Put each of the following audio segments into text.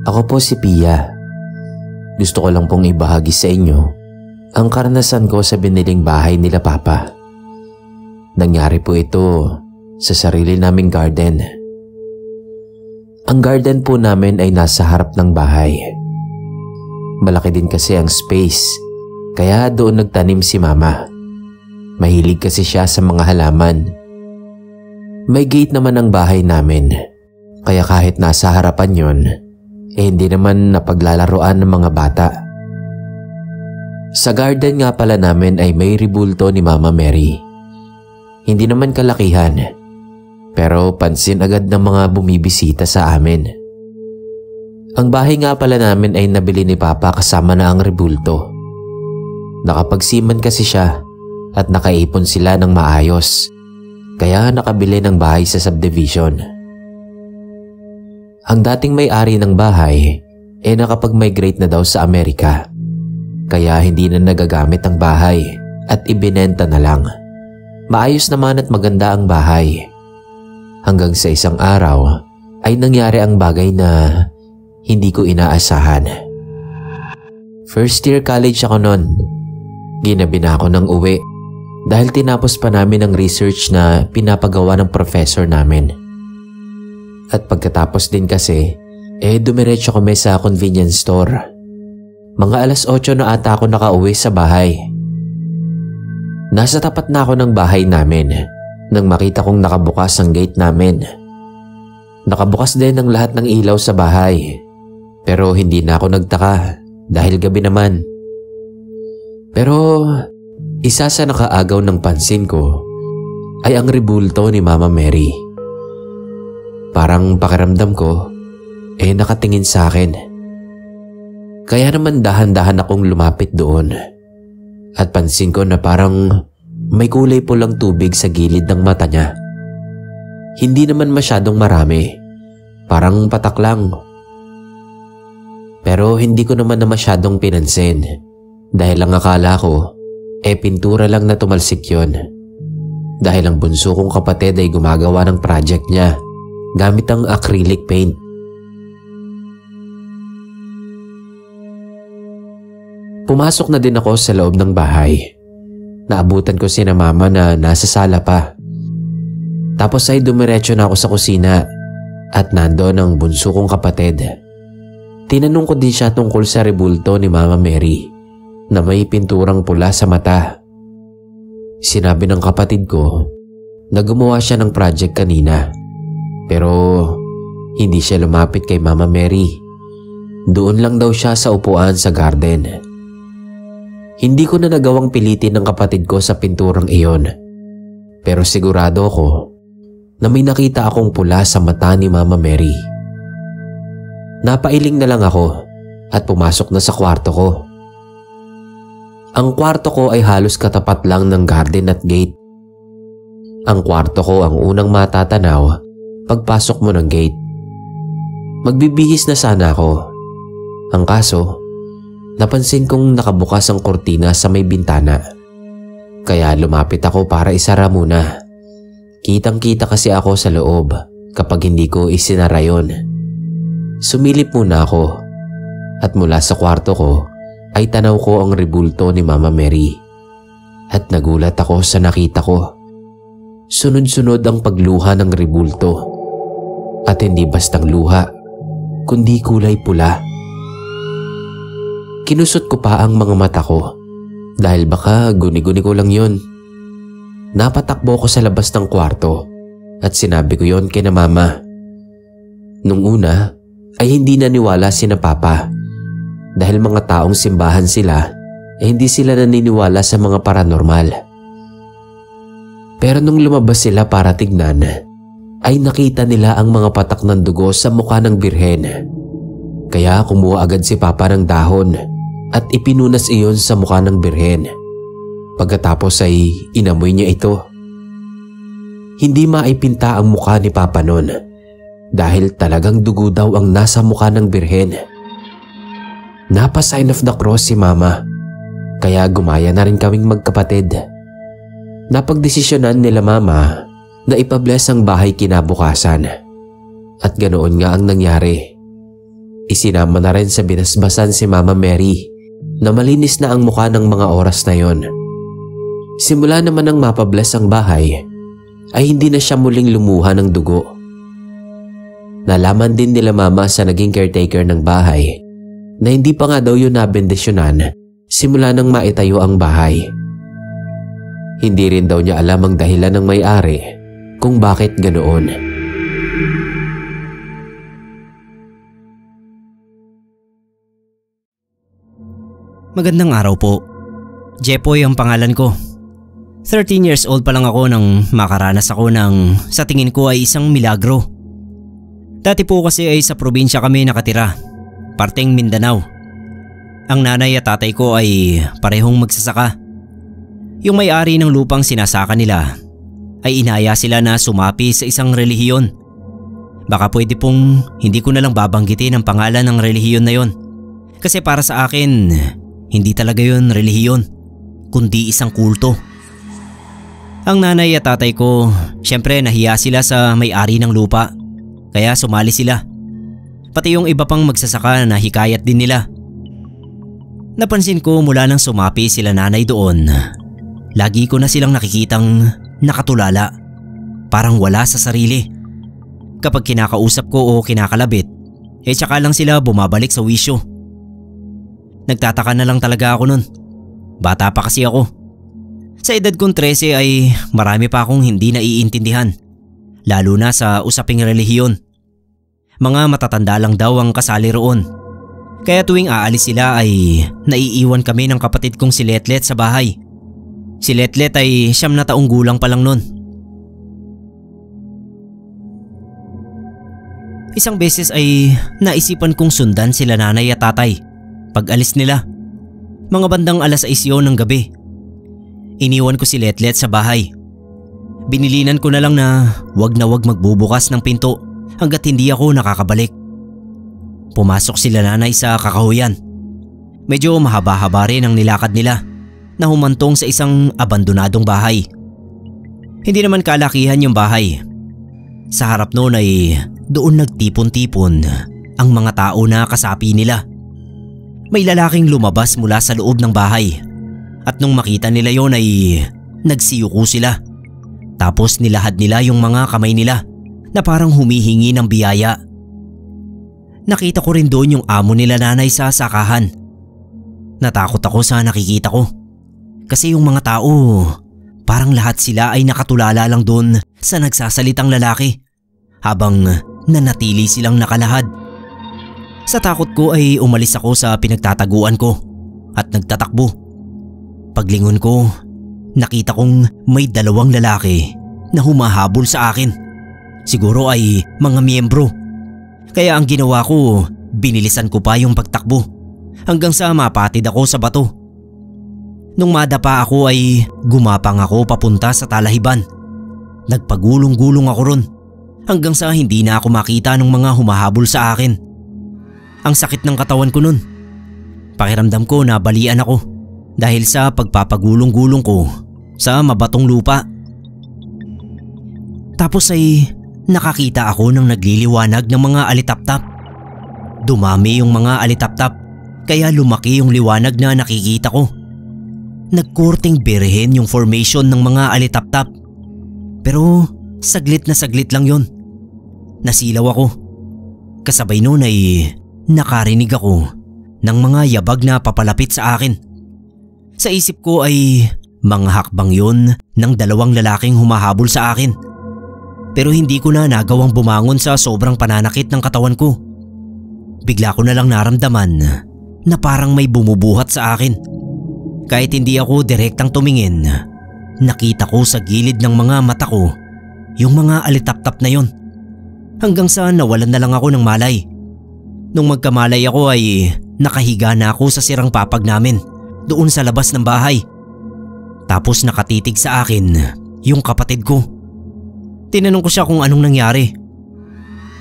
Ako po si Pia. Gusto ko lang pong ibahagi sa inyo ang karanasan ko sa biniling bahay nila Papa. Nangyari po ito sa sarili naming garden. Ang garden po namin ay nasa harap ng bahay. Malaki din kasi ang space, kaya doon nagtanim si Mama. Mahilig kasi siya sa mga halaman. May gate naman ang bahay namin, kaya kahit nasa harapan yon, hindi naman napaglalaroan ng mga bata. Sa garden nga pala namin ay may rebulto ni Mama Mary. Hindi naman kalakihan, pero pansin agad ng mga bumibisita sa amin. Ang bahay nga pala namin ay nabili ni Papa kasama na ang rebulto. Nakapagsiman kasi siya at nakaipon sila ng maayos, kaya nakabili ng bahay sa subdivision. Ang dating may-ari ng bahay ay nakapag-migrate na daw sa Amerika, kaya hindi na nagagamit ang bahay at ibinenta na lang. Maayos naman at maganda ang bahay. Hanggang sa isang araw ay nangyari ang bagay na hindi ko inaasahan. First year college ako noon. Ginabi na ako ng uwi dahil tinapos pa namin ang research na pinapagawa ng professor namin. At pagkatapos din kasi, dumiretso kami sa convenience store. Mga 8:00 na ata ako nakauwi sa bahay. Nasa tapat na ako ng bahay namin nang makita kong nakabukas ang gate namin. Nakabukas din ang lahat ng ilaw sa bahay, pero hindi na ako nagtaka dahil gabi naman. Pero isa sa nakaagaw ng pansin ko ay ang rebulto ni Mama Mary. Parang pakiramdam ko nakatingin sa akin. Kaya naman dahan-dahan akong lumapit doon at pansin ko na parang may kulay pulang tubig sa gilid ng mata niya. Hindi naman masyadong marami, parang patak lang. Pero hindi ko naman na masyadong pinansin dahil ang akala ko pintura lang na tumalsik yun. Dahil ang bunso kong kapatid ay gumagawa ng project niya gamit ang acrylic paint. Pumasok na din ako sa loob ng bahay. Naabutan ko sina Mama na nasa sala pa. Tapos ay dumiretso na ako sa kusina at nandoon ang bunso kong kapatid. Tinanong ko din siya tungkol sa rebulto ni Mama Mary na may pinturang pula sa mata. Sinabi ng kapatid ko na gumawa siya ng project kanina, pero hindi siya lumapit kay Mama Mary. Doon lang daw siya sa upuan sa garden. Hindi ko na nagawang pilitin ng kapatid ko sa pinturang iyon, pero sigurado ako na may nakita akong pula sa mata ni Mama Mary. Napailing na lang ako at pumasok na sa kwarto ko. Ang kwarto ko ay halos katapat lang ng garden at gate. Ang kwarto ko ang unang matatanaw pagpasok mo ng gate. Magbibihis na sana ako. Ang kaso, napansin kong nakabukas ang kortina sa may bintana. Kaya lumapit ako para isara muna. Kitang-kita kasi ako sa loob kapag hindi ko isinara yon. Sumilip muna ako at mula sa kwarto ko ay tanaw ko ang rebulto ni Mama Mary. At nagulat ako sa nakita ko. Sunod-sunod ang pagluha ng rebulto. At hindi bastang luha, kundi kulay pula. Kinusot ko pa ang mga mata ko dahil baka guni-guni ko lang yun. Napatakbo ko sa labas ng kwarto at sinabi ko yon kina Mama. Nung una ay hindi naniwala sina Papa dahil mga taong simbahan sila hindi sila naniniwala sa mga paranormal. Pero nung lumabas sila para tignan ay nakita nila ang mga patak ng dugo sa mukha ng birhen. Kaya kumuha agad si Papa ng dahon at ipinunas iyon sa mukha ng birhen. Pagkatapos ay inamoy niya ito. Hindi maipinta ang mukha ni Papa noon dahil talagang dugo daw ang nasa mukha ng birhen. Napa-sign of the cross si Mama, kaya gumaya na rin kaming magkapatid. Napagdesisyonan nila Mama na ipabless ang bahay kinabukasan. At ganoon nga ang nangyari. Isinama na rin sa binasbasan si Mama Mary na malinis na ang mukha ng mga oras na yon. Simula naman ng mapabless ang bahay ay hindi na siya muling lumuha ng dugo. Nalaman din nila Mama sa naging caretaker ng bahay na hindi pa nga daw yun nabendisyonan simula nang maitayo ang bahay. Hindi rin daw niya alam ang dahilan ng may-ari kung bakit ganoon. Magandang araw po. Jepoy ang pangalan ko. 13 years old pa lang ako nang makaranas ako ng sa tingin ko ay isang milagro. Dati po kasi ay sa probinsya kami nakatira, parteng Mindanao. Ang nanay at tatay ko ay parehong magsasaka. Yung may-ari ng lupang sinasaka nila ay inaya sila na sumapi sa isang relihiyon. Baka pwede pong hindi ko na lang babanggitin ang pangalan ng relihiyon na yon. Kasi para sa akin, hindi talaga yun relihiyon, kundi isang kulto. Ang nanay at tatay ko, syempre nahiya sila sa may-ari ng lupa, kaya sumali sila. Pati yung iba pang magsasaka na hikayat din nila. Napansin ko mula nang sumapi sila nanay doon, lagi ko na silang nakikitang nakatulala, parang wala sa sarili. Kapag kinakausap ko o kinakalabit, tsaka lang sila bumabalik sa wisyo. Nagtataka na lang talaga ako nun. Bata pa kasi ako. Sa edad kong 13 ay marami pa akong hindi naiintindihan, lalo na sa usaping relihiyon. Mga matatanda lang daw ang kasali roon. Kaya tuwing aalis sila ay naiiwan kami ng kapatid kong si Letlet sa bahay. Si Letlet ay 9 na taong gulang pa lang nun. Isang beses ay naisipan kong sundan sila nanay at tatay. Pag alis nila, mga bandang 6:00 ng gabi. Iniwan ko si Letlet sa bahay. Binilinan ko na lang na wag magbubukas ng pinto hanggat hindi ako nakakabalik. Pumasok sila nanay sa kakahuyan. Medyo mahaba-haba rin ang nilakad nila na humantong sa isang abandonadong bahay. Hindi naman kalakihan yung bahay. Sa harap noon ay doon nagtipon-tipon ang mga tao na kasapi nila. May lalaking lumabas mula sa loob ng bahay at nung makita nila yon ay nagsiyuko sila. Tapos nilahad nila yung mga kamay nila na parang humihingi ng biyaya. Nakita ko rin doon yung amo nila nanay sa sakahan. Natakot ako sa nakikita ko kasi yung mga tao parang lahat sila ay nakatulala lang doon sa nagsasalitang lalaki habang nanatili silang nakalahad. Sa takot ko ay umalis ako sa pinagtataguan ko at nagtatakbo. Paglingon ko, nakita kong may 2 lalaki na humahabol sa akin. Siguro ay mga miyembro. Kaya ang ginawa ko, binilisan ko pa yung pagtakbo hanggang sa mapatid ako sa bato. Nung madapa ako ay gumapang ako papunta sa talahiban. Nagpagulong-gulong ako ron hanggang sa hindi na ako makita ng mga humahabol sa akin. Ang sakit ng katawan ko nun. Pakiramdam ko na balian ako dahil sa pagpapagulong-gulong ko sa mabatong lupa. Tapos ay nakakita ako ng nagliliwanag ng mga alitaptap. Dumami yung mga alitaptap kaya lumaki yung liwanag na nakikita ko. Nagkorting birhen yung formation ng mga alitaptap. Pero saglit na saglit lang yon. Nasilaw ako. Kasabay noon ay nakarinig ako ng mga yabag na papalapit sa akin. Sa isip ko ay mga hakbang yon ng 2 lalaking humahabol sa akin. Pero hindi ko na nagawang bumangon sa sobrang pananakit ng katawan ko. Bigla ko na lang naramdaman na parang may bumubuhat sa akin. Kahit hindi ako direktang tumingin, nakita ko sa gilid ng mga mata ko yung mga alitaptap na yon. Hanggang sa nawalan na lang ako ng malay. Nung magkamalay ako ay nakahiga na ako sa sirang papag namin doon sa labas ng bahay. Tapos nakatitig sa akin yung kapatid ko. Tinanong ko siya kung anong nangyari.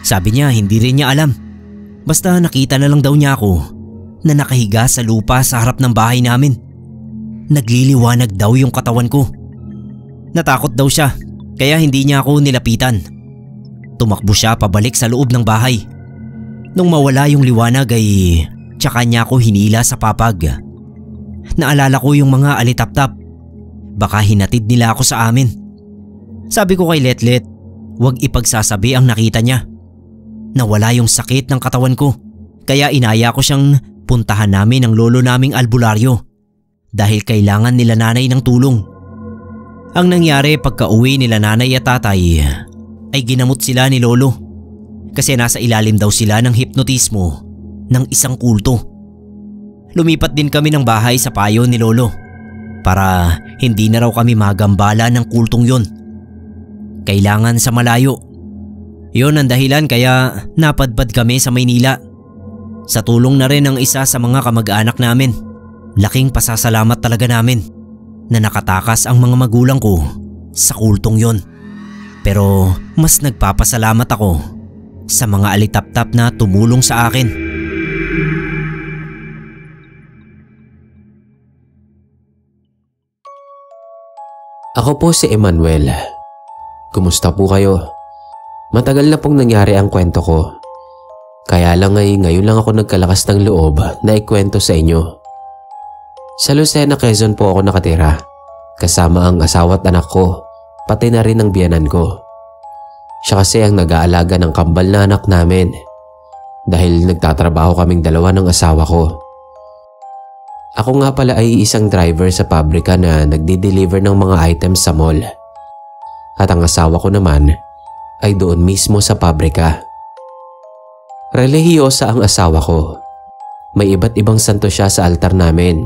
Sabi niya hindi rin niya alam. Basta nakita na lang daw niya ako na nakahiga sa lupa sa harap ng bahay namin. Nagliliwanag daw yung katawan ko. Natakot daw siya kaya hindi niya ako nilapitan. Tumakbo siya pabalik sa loob ng bahay. Nung mawala yung liwanag ay tsaka niya ako hinila sa papag. Naalala ko yung mga alitap-tap. Baka hinatid nila ako sa amin. Sabi ko kay Letlet, huwag ipagsasabi ang nakita niya. Nawala yung sakit ng katawan ko. Kaya inaya ko siyang puntahan namin ang lolo naming albularyo dahil kailangan nila nanay ng tulong. Ang nangyari pagka-uwi nila nanay at tatay ay ginamot sila ni lolo kasi nasa ilalim daw sila ng hipnotismo ng isang kulto. Lumipat din kami ng bahay sa payo ni lolo para hindi na raw kami magambala ng kultong yon. Kailangan sa malayo. Yon ang dahilan kaya napadpad kami sa Maynila. Sa tulong na rin ng isa sa mga kamag-anak namin. Laking pasasalamat talaga namin na nakatakas ang mga magulang ko sa kultong yon. Pero mas nagpapasalamat ako sa mga alitap-tap na tumulong sa akin. Ako po si Emmanuel. Kumusta po kayo? Matagal na pong nangyari ang kwento ko. Kaya lang ay ngayon lang ako nagkalakas ng loob na ikwento sa inyo. Sa Lucena, Quezon po ako nakatira. Kasama ang asawa at anak ko, pati na rin ang biyanan ko. Siya kasi ang nag-aalaga ng kambal na anak namin dahil nagtatrabaho kaming dalawa ng asawa ko. Ako nga pala ay isang driver sa pabrika na nagdi-deliver ng mga items sa mall. At ang asawa ko naman ay doon mismo sa pabrika. Relihiyosa ang asawa ko. May iba't ibang santo siya sa altar namin.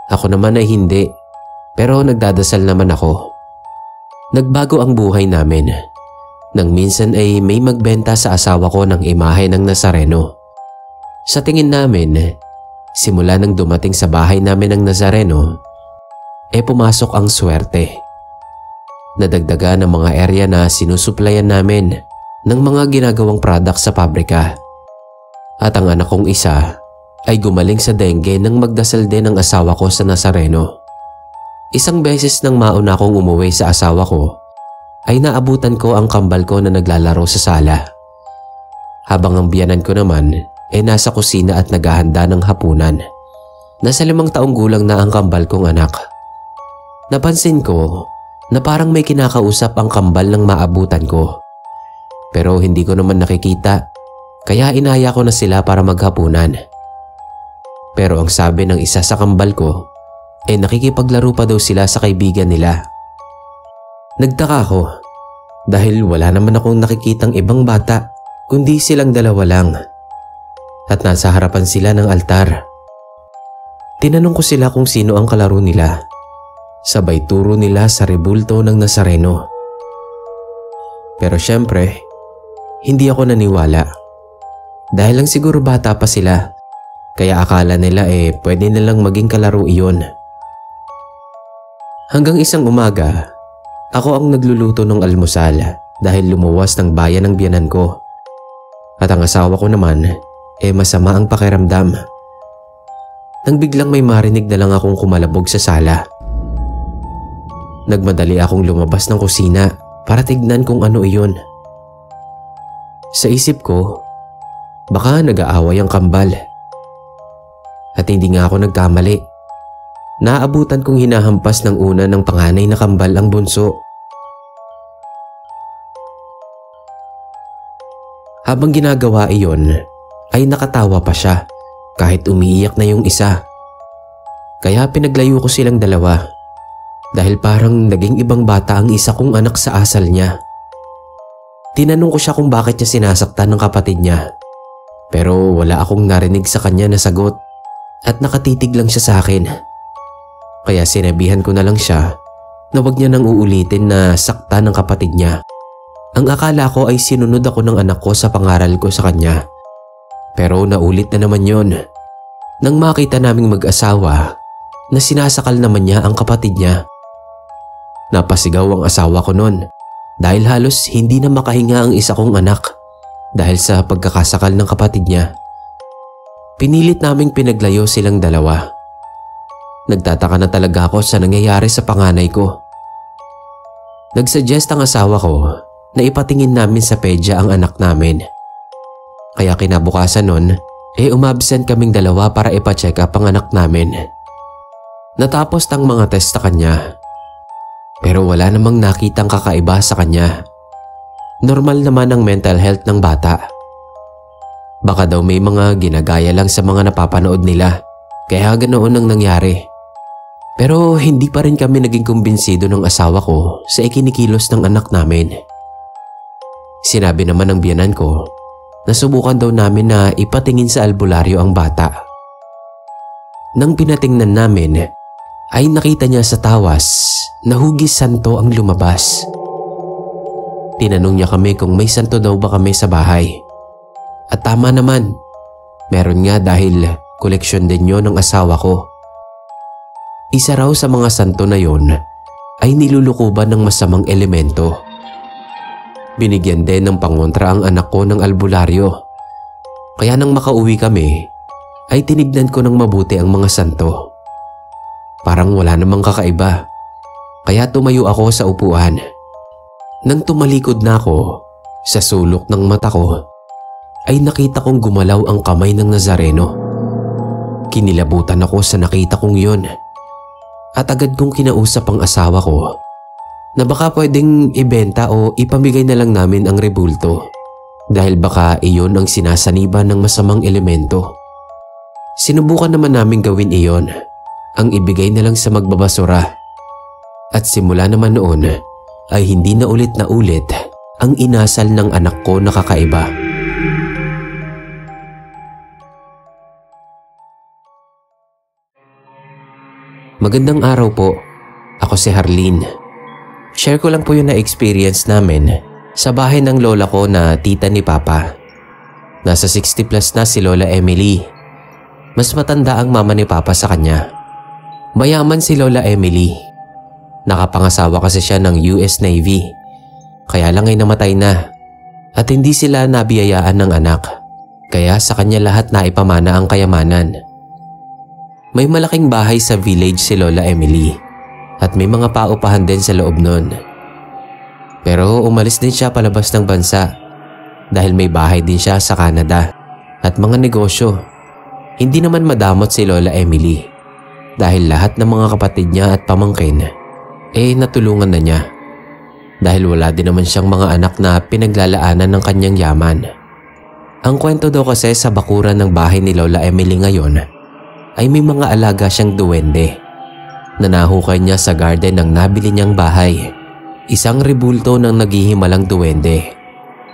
Ako naman ay hindi, pero nagdadasal naman ako. Nagbago ang buhay namin nang minsan ay may magbenta sa asawa ko ng imahe ng Nazareno. Sa tingin namin, simula nang dumating sa bahay namin ang Nazareno, pumasok ang swerte. Nadagdagan ang mga area na sinusuplayan namin ng mga ginagawang product sa pabrika. At ang anak kong isa ay gumaling sa dengue nang magdasal din ang asawa ko sa Nazareno. Isang beses nang mauna akong umuwi sa asawa ko, ay naabutan ko ang kambal ko na naglalaro sa sala. Habang ang biyanan ko naman nasa kusina at naghahanda ng hapunan. Nasa 5 taong gulang na ang kambal kong anak. Napansin ko na parang may kinakausap ang kambal ng maabutan ko. Pero hindi ko naman nakikita, kaya inaya ko na sila para maghapunan. Pero ang sabi ng isa sa kambal ko, nakikipaglaro pa daw sila sa kaibigan nila. Nagtaka ako dahil wala naman akong nakikitang ibang bata kundi silang dalawa lang. At nasa harapan sila ng altar. Tinanong ko sila kung sino ang kalaro nila. Sabay turo nila sa rebulto ng Nazareno. Pero syempre, hindi ako naniwala. Dahil lang siguro bata pa sila, kaya akala nila pwede nilang maging kalaro iyon. Hanggang isang umaga, ako ang nagluluto ng almusal dahil lumuwas ng bayan ng biyanan ko. At ang asawa ko naman, masama ang pakiramdam. Nang biglang may marinig na lang akong kumalabog sa sala. Nagmadali akong lumabas ng kusina para tignan kung ano iyon. Sa isip ko, baka nag-aaway ang kambal. At hindi nga ako nagkamali. Naabutan kong hinahampas ng una ng panganay na kambal ang bunso. Habang ginagawa iyon, ay nakatawa pa siya kahit umiiyak na yung isa. Kaya pinaglayo ko silang dalawa dahil parang naging ibang bata ang isa kong anak sa asal niya. Tinanong ko siya kung bakit niya sinasaktan ng kapatid niya. Pero wala akong narinig sa kanya na sagot at nakatitig lang siya sa akin. Kaya sinabihan ko na lang siya na wag niya nang uulitin na saktan ng kapatid niya. Ang akala ko ay sinunod ako ng anak ko sa pangaral ko sa kanya. Pero naulit na naman yon nang makita naming mag-asawa na sinasakal naman niya ang kapatid niya. Napasigaw ang asawa ko noon dahil halos hindi na makahinga ang isa kong anak dahil sa pagkakasakal ng kapatid niya. Pinilit naming pinaglayo silang dalawa. Nagtataka na talaga ako sa nangyayari sa panganay ko. Nagsuggest ang asawa ko na ipatingin namin sa pedya ang anak namin. Kaya kinabukasan nun, umabsent kaming dalawa para ipa-check up ang anak namin. Natapos ang mga test sa kanya. Pero wala namang nakitang kakaiba sa kanya. Normal naman ang mental health ng bata. Baka daw may mga ginagaya lang sa mga napapanood nila, kaya ganoon ang nangyari. Pero hindi pa rin kami naging kumbinsido ng asawa ko sa ikinikilos ng anak namin. Sinabi naman ng biyenan ko na subukan daw namin na ipatingin sa albularyo ang bata. Nang pinatingnan namin, ay nakita niya sa tawas na hugis santo ang lumabas. Tinanong niya kami kung may santo daw ba kami sa bahay. At tama naman, meron nga dahil koleksyon din yun ng asawa ko. Isa raw sa mga santo na yon ay nilulukuban ng masamang elemento. Binigyan din ng pangontra ang anak ko ng albularyo. Kaya nang makauwi kami, ay tinignan ko ng mabuti ang mga santo. Parang wala namang kakaiba, kaya tumayo ako sa upuan. Nang tumalikod na ako, sa sulok ng mata ko, ay nakita kong gumalaw ang kamay ng Nazareno. Kinilabutan ako sa nakita kong yun. At agad kong kinausap ang asawa ko na baka pwedeng ibenta o ipamigay na lang namin ang rebulto dahil baka iyon ang sinasaniban ng masamang elemento. Sinubukan naman namin gawin iyon, ang ibigay na lang sa magbabasura. At simula naman noon ay hindi na ulit ang inasal ng anak ko na kakaiba. Magandang araw po. Ako si Harleen. Share ko lang po yung na-experience namin sa bahay ng lola ko na tita ni Papa. Nasa 60 plus na si Lola Emily. Mas matanda ang mama ni Papa sa kanya. Mayaman si Lola Emily. Nakapangasawa kasi siya ng US Navy. Kaya lang ay namatay na. At hindi sila nabiyayaan ng anak. Kaya sa kanya lahat na ipamana ang kayamanan. May malaking bahay sa village si Lola Emily. At may mga paupahan din sa loob nun. Pero umalis din siya palabas ng bansa. Dahil may bahay din siya sa Canada. At mga negosyo. Hindi naman madamot si Lola Emily. Dahil lahat ng mga kapatid niya at pamangkin natulungan na niya. Dahil wala din naman siyang mga anak na pinaglalaanan ng kanyang yaman. Ang kwento daw kasi sa bakuran ng bahay ni Lola Emily ngayon ay may mga alaga siyang duwende na nahukay niya sa garden ng nabili niyang bahay. Isang rebulto ng naghihimalang duwende.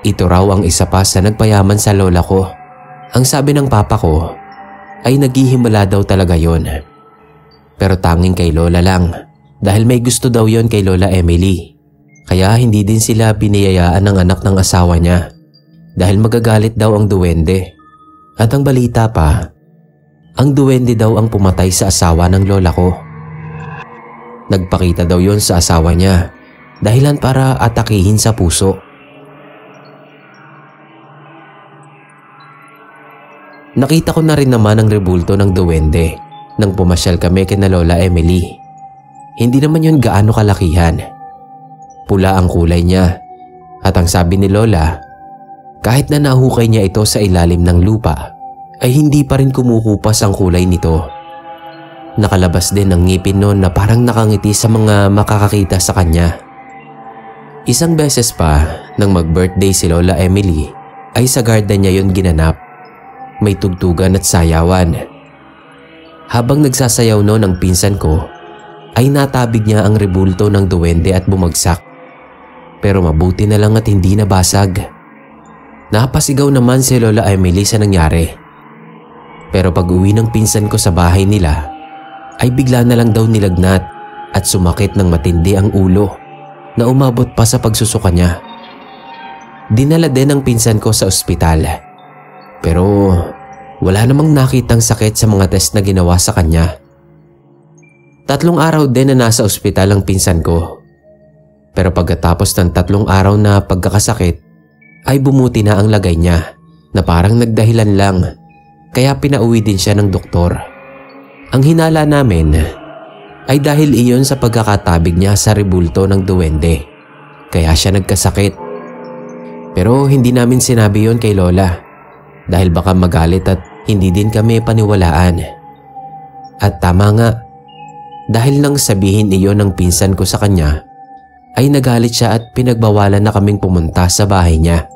Ito raw ang isa pa sa nagpayaman sa lola ko. Ang sabi ng papa ko ay naghihimala daw talaga yon. Pero tanging kay lola lang dahil may gusto daw yon kay Lola Emily. Kaya hindi din sila biniyayaan ng anak ng asawa niya dahil magagalit daw ang duwende. At ang balita pa, ang duwende daw ang pumatay sa asawa ng lola ko. Nagpakita daw yon sa asawa niya dahilan para atakihin sa puso. Nakita ko na rin naman ang rebulto ng duwende nang pumasyal kami kina Lola Emily. Hindi naman yun gaano kalakihan. Pula ang kulay niya at ang sabi ni Lola, kahit na nahukay niya ito sa ilalim ng lupa, ay hindi pa rin kumukupas ang kulay nito. Nakalabas din ang ngipin noon na parang nakangiti sa mga makakakita sa kanya. Isang beses pa nang mag-birthday si Lola Emily ay sa garden niya yun ginanap. May tugtugan at sayawan. Habang nagsasayaw noon ang pinsan ko, ay natabig niya ang rebulto ng duwende at bumagsak. Pero mabuti na lang at hindi nabasag. Napasigaw naman si Lola Emily sa nangyari. Pero pag uwi ng pinsan ko sa bahay nila, ay bigla na lang daw nilagnat at sumakit ng matindi ang ulo na umabot pa sa pagsusuka niya. Dinala din ang pinsan ko sa ospital. Pero wala namang nakitang sakit sa mga test na ginawa sa kanya. 3 araw din na nasa ospital ang pinsan ko. Pero pagkatapos ng 3 araw na pagkakasakit, ay bumuti na ang lagay niya na parang nagdahilan lang, kaya pinauwi din siya ng doktor. Ang hinala namin ay dahil iyon sa pagkakatabig niya sa rebulto ng duwende, kaya siya nagkasakit. Pero hindi namin sinabi yon kay Lola dahil baka magalit at hindi din kami paniwalaan. At tama nga, dahil nang sabihin iyon ng pinsan ko sa kanya, ay nagalit siya at pinagbawalan na kaming pumunta sa bahay niya.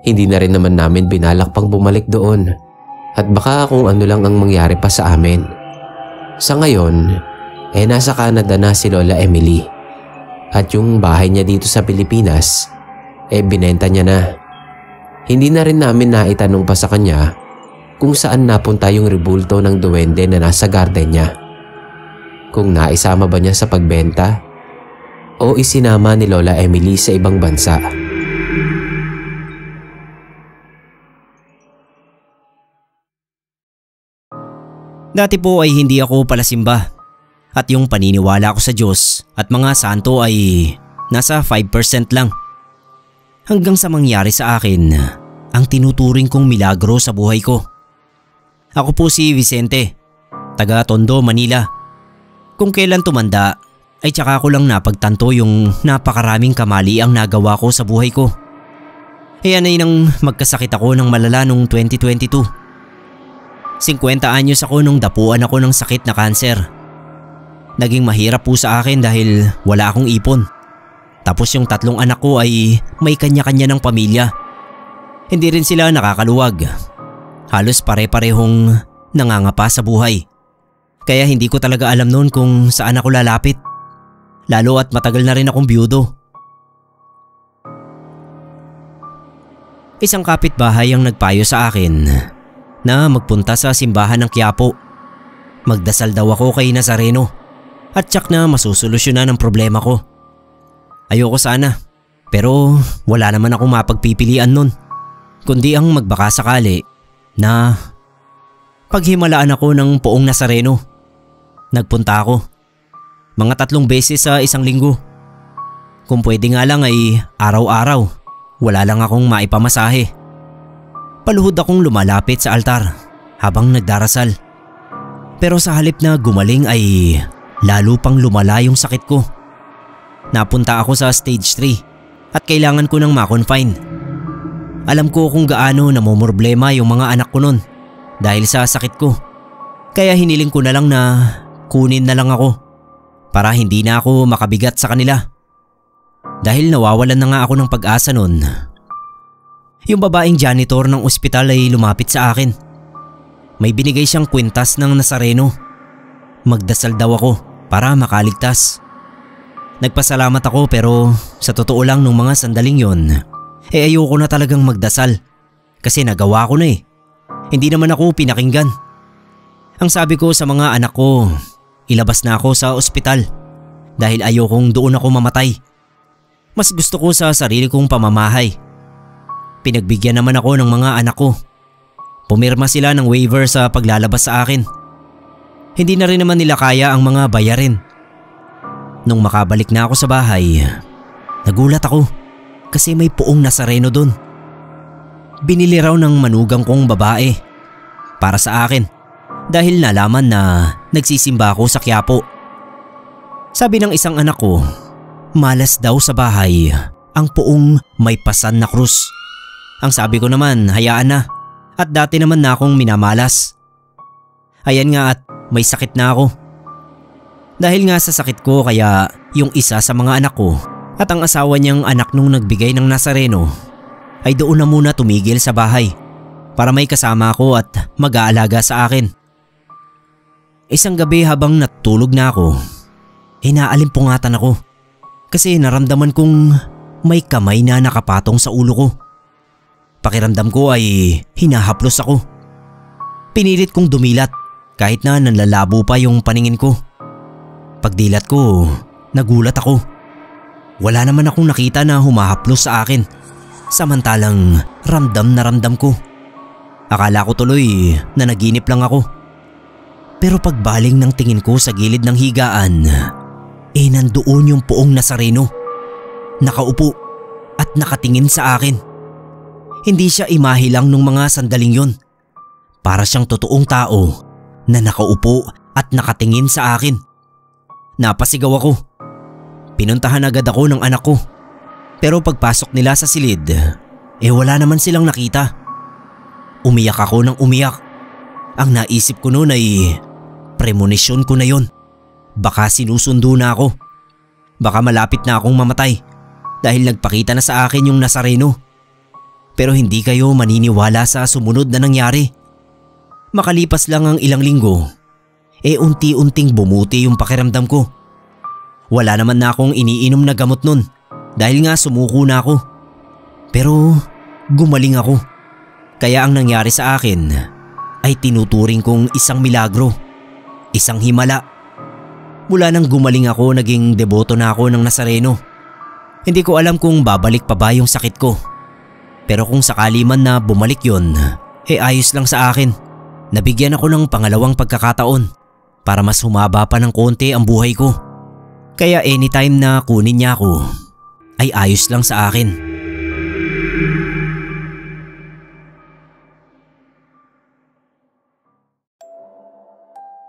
Hindi na rin naman namin binalak pang bumalik doon at baka kung ano lang ang mangyari pa sa amin. Sa ngayon, nasa Canada na si Lola Emily at yung bahay niya dito sa Pilipinas, binenta niya na. Hindi na rin namin naitanong pa sa kanya kung saan napunta yung rebulto ng duwende na nasa garden niya. Kung naisama ba niya sa pagbenta o isinama ni Lola Emily sa ibang bansa. Dati po ay hindi ako palasimba at yung paniniwala ko sa Diyos at mga santo ay nasa 5% lang. Hanggang sa mangyari sa akin ang tinuturing kong milagro sa buhay ko. Ako po si Vicente, taga Tondo, Manila. Kung kailan tumanda ay tsaka ko lang napagtanto yung napakaraming kamali ang nagawa ko sa buhay ko. Ayan ay nang magkasakit ako ng malala noong 2022. 50 anyos ako nung dapuan ako ng sakit na kanser. Naging mahirap po sa akin dahil wala akong ipon. Tapos yung 3 anak ko ay may kanya-kanya ng pamilya. Hindi rin sila nakakaluwag. Halos pare-parehong nangangapa sa buhay. Kaya hindi ko talaga alam noon kung saan ako lalapit. Lalo at matagal na rin akong byudo. Isang kapitbahay ang nagpayo sa akin na magpunta sa simbahan ng Quiapo. Magdasal daw ako kay Nazareno at tsak na masusolusyonan ang problema ko. Ayoko sana, pero wala naman akong mapagpipilian nun, kundi ang magbaka sakali na paghimalaan ako ng poong Nazareno. Nagpunta ako. Mga 3 beses sa isang linggo. Kung pwede nga lang ay araw-araw, wala lang akong maipamasahe. Paluhod akong lumalapit sa altar habang nagdarasal. Pero sa halip na gumaling ay lalo pang lumala yung sakit ko. Napunta ako sa stage 3 at kailangan ko ng ma-confine. Alam ko kung gaano namumroblema yung mga anak ko nun dahil sa sakit ko. Kaya hiniling ko na lang na kunin na lang ako para hindi na ako makabigat sa kanila. Dahil nawawalan na nga ako ng pag-asa nun. Yung babaeng janitor ng ospital ay lumapit sa akin. May binigay siyang kwintas ng Nazareno. Magdasal daw ako para makaligtas. Nagpasalamat ako pero sa totoo lang nung mga sandaling yon, ayoko na talagang magdasal. Kasi nagawa ko na eh. Hindi naman ako pinakinggan. Ang sabi ko sa mga anak ko, ilabas na ako sa ospital dahil ayokong doon ako mamatay. Mas gusto ko sa sarili kong pamamahay. Pinagbigyan naman ako ng mga anak ko. Pumirma sila ng waiver sa paglalabas sa akin. Hindi na rin naman nila kaya ang mga bayarin. Nung makabalik na ako sa bahay, nagulat ako kasi may poong Nazareno doon. Binili raw ng manugang kong babae para sa akin dahil nalaman na nagsisimba ako sa Quiapo. Sabi ng isang anak ko, malas daw sa bahay ang poong may pasan na krus. Ang sabi ko naman, hayaan na at dati naman na akong minamalas. Ayan nga at may sakit na ako. Dahil nga sa sakit ko kaya yung isa sa mga anak ko at ang asawa niyang anak nung nagbigay ng Nazareno ay doon na muna tumigil sa bahay para may kasama ako at mag-aalaga sa akin. Isang gabi habang natulog na ako, inaalimpungatan ako kasi naramdaman kong may kamay na nakapatong sa ulo ko. Pakiramdam ko ay hinahaplos ako. Pinilit kong dumilat kahit na nanlalabo pa yung paningin ko. Pagdilat ko, nagulat ako. Wala naman akong nakita na humahaplos sa akin. Samantalang ramdam na ramdam ko. Akala ko tuloy na naginip lang ako. Pero pagbaling ng tingin ko sa gilid ng higaan, nandoon yung poong Nazareno. Nakaupo at nakatingin sa akin. Hindi siya imahe lang nung mga sandaling yon. Para siyang totoong tao na nakaupo at nakatingin sa akin. Napasigaw ako. Pinuntahan agad ako ng anak ko. Pero pagpasok nila sa silid, wala naman silang nakita. umiyak ako ng umiyak. Ang naisip ko noon ay premonition ko na yon. Baka sinusundo na ako. Baka malapit na akong mamatay dahil nagpakita na sa akin yung Nazareno. Pero hindi kayo maniniwala sa sumunod na nangyari. Makalipas lang ang ilang linggo, unti-unting bumuti yung pakiramdam ko. Wala naman na akong iniinom na gamot nun dahil nga sumuko na ako. Pero gumaling ako. Kaya ang nangyari sa akin ay tinuturing kong isang milagro, isang himala. Mula nang gumaling ako, naging deboto na ako ng Nazareno. Hindi ko alam kung babalik pa ba yung sakit ko. Pero kung sakali man na bumalik yun, ayos lang sa akin. Nabigyan ako ng pangalawang pagkakataon para mas humaba pa ng konti ang buhay ko. Kaya anytime na kunin niya ako, ay ayos lang sa akin.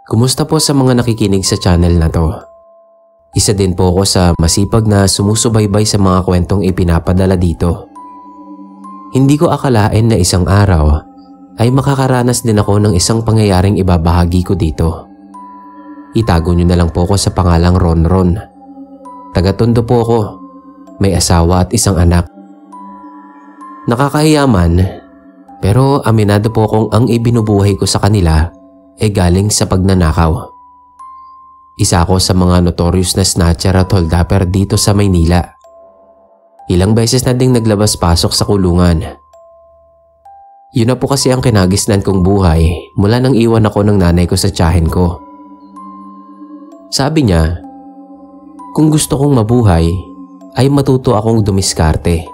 Kumusta po sa mga nakikinig sa channel na to? Isa din po ako sa masipag na sumusubaybay sa mga kwentong ipinapadala dito. Hindi ko akalain na isang araw ay makakaranas din ako ng isang pangyayaring ibabahagi ko dito. Itago nyo na lang po ako sa pangalang Ronron. Taga-Tondo po ako, may asawa at isang anak. Nakakahiya man, pero aminado po akong ang ibinubuhay ko sa kanila ay galing sa pagnanakaw. Isa ako sa mga notorious na snatcher at holdupper dito sa Maynila. Ilang beses na ding naglabas-pasok sa kulungan. Yun na po kasi ang kinagisnan kong buhay mula nang iwan ako ng nanay ko sa tiyahin ko. Sabi niya, kung gusto kong mabuhay ay matuto akong dumiskarte.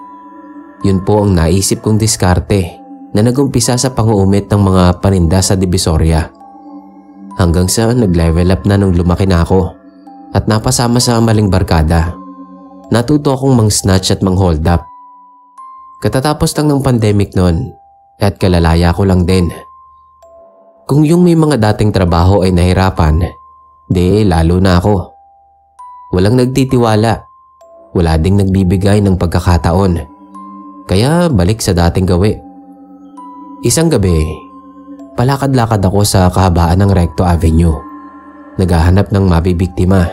Yun po ang naisip kong diskarte na nagumpisa sa panguumit ng mga paninda sa Divisoria. Hanggang sa nag-level up na nung lumaki na ako at napasama sa maling barkada. Natuto akong mang-snatch at mang-hold up. Katatapos lang ng pandemic noon at kalalaya ko lang din. Kung yung may mga dating trabaho ay nahirapan, lalo na ako. Walang nagtitiwala, wala ding nagbibigay ng pagkakataon. Kaya balik sa dating gawi. Isang gabi, palakad-lakad ako sa kahabaan ng Recto Avenue. Naghahanap ng mabibiktima.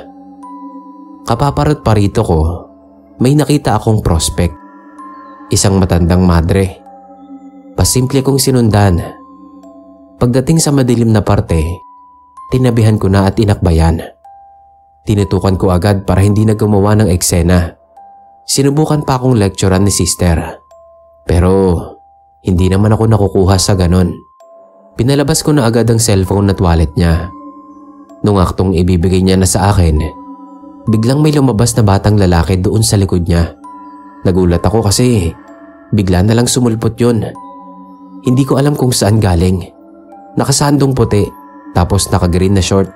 Kapaparot pa rito ko, may nakita akong prospect. Isang matandang madre. Pasimple kong sinundan. Pagdating sa madilim na parte, tinabihan ko na at inakbayan. Tinutukan ko agad para hindi na gumawa ng eksena. Sinubukan pa akong lecturean ni sister. Pero hindi naman ako nakukuha sa ganon. Pinalabas ko na agad ang cellphone at wallet niya. Nung aktong ibibigay niya na sa akin, biglang may lumabas na batang lalaki doon sa likod niya. Nagulat ako kasi bigla na lang sumulpot yun. Hindi ko alam kung saan galing. Nakasandong puti tapos naka-green na short.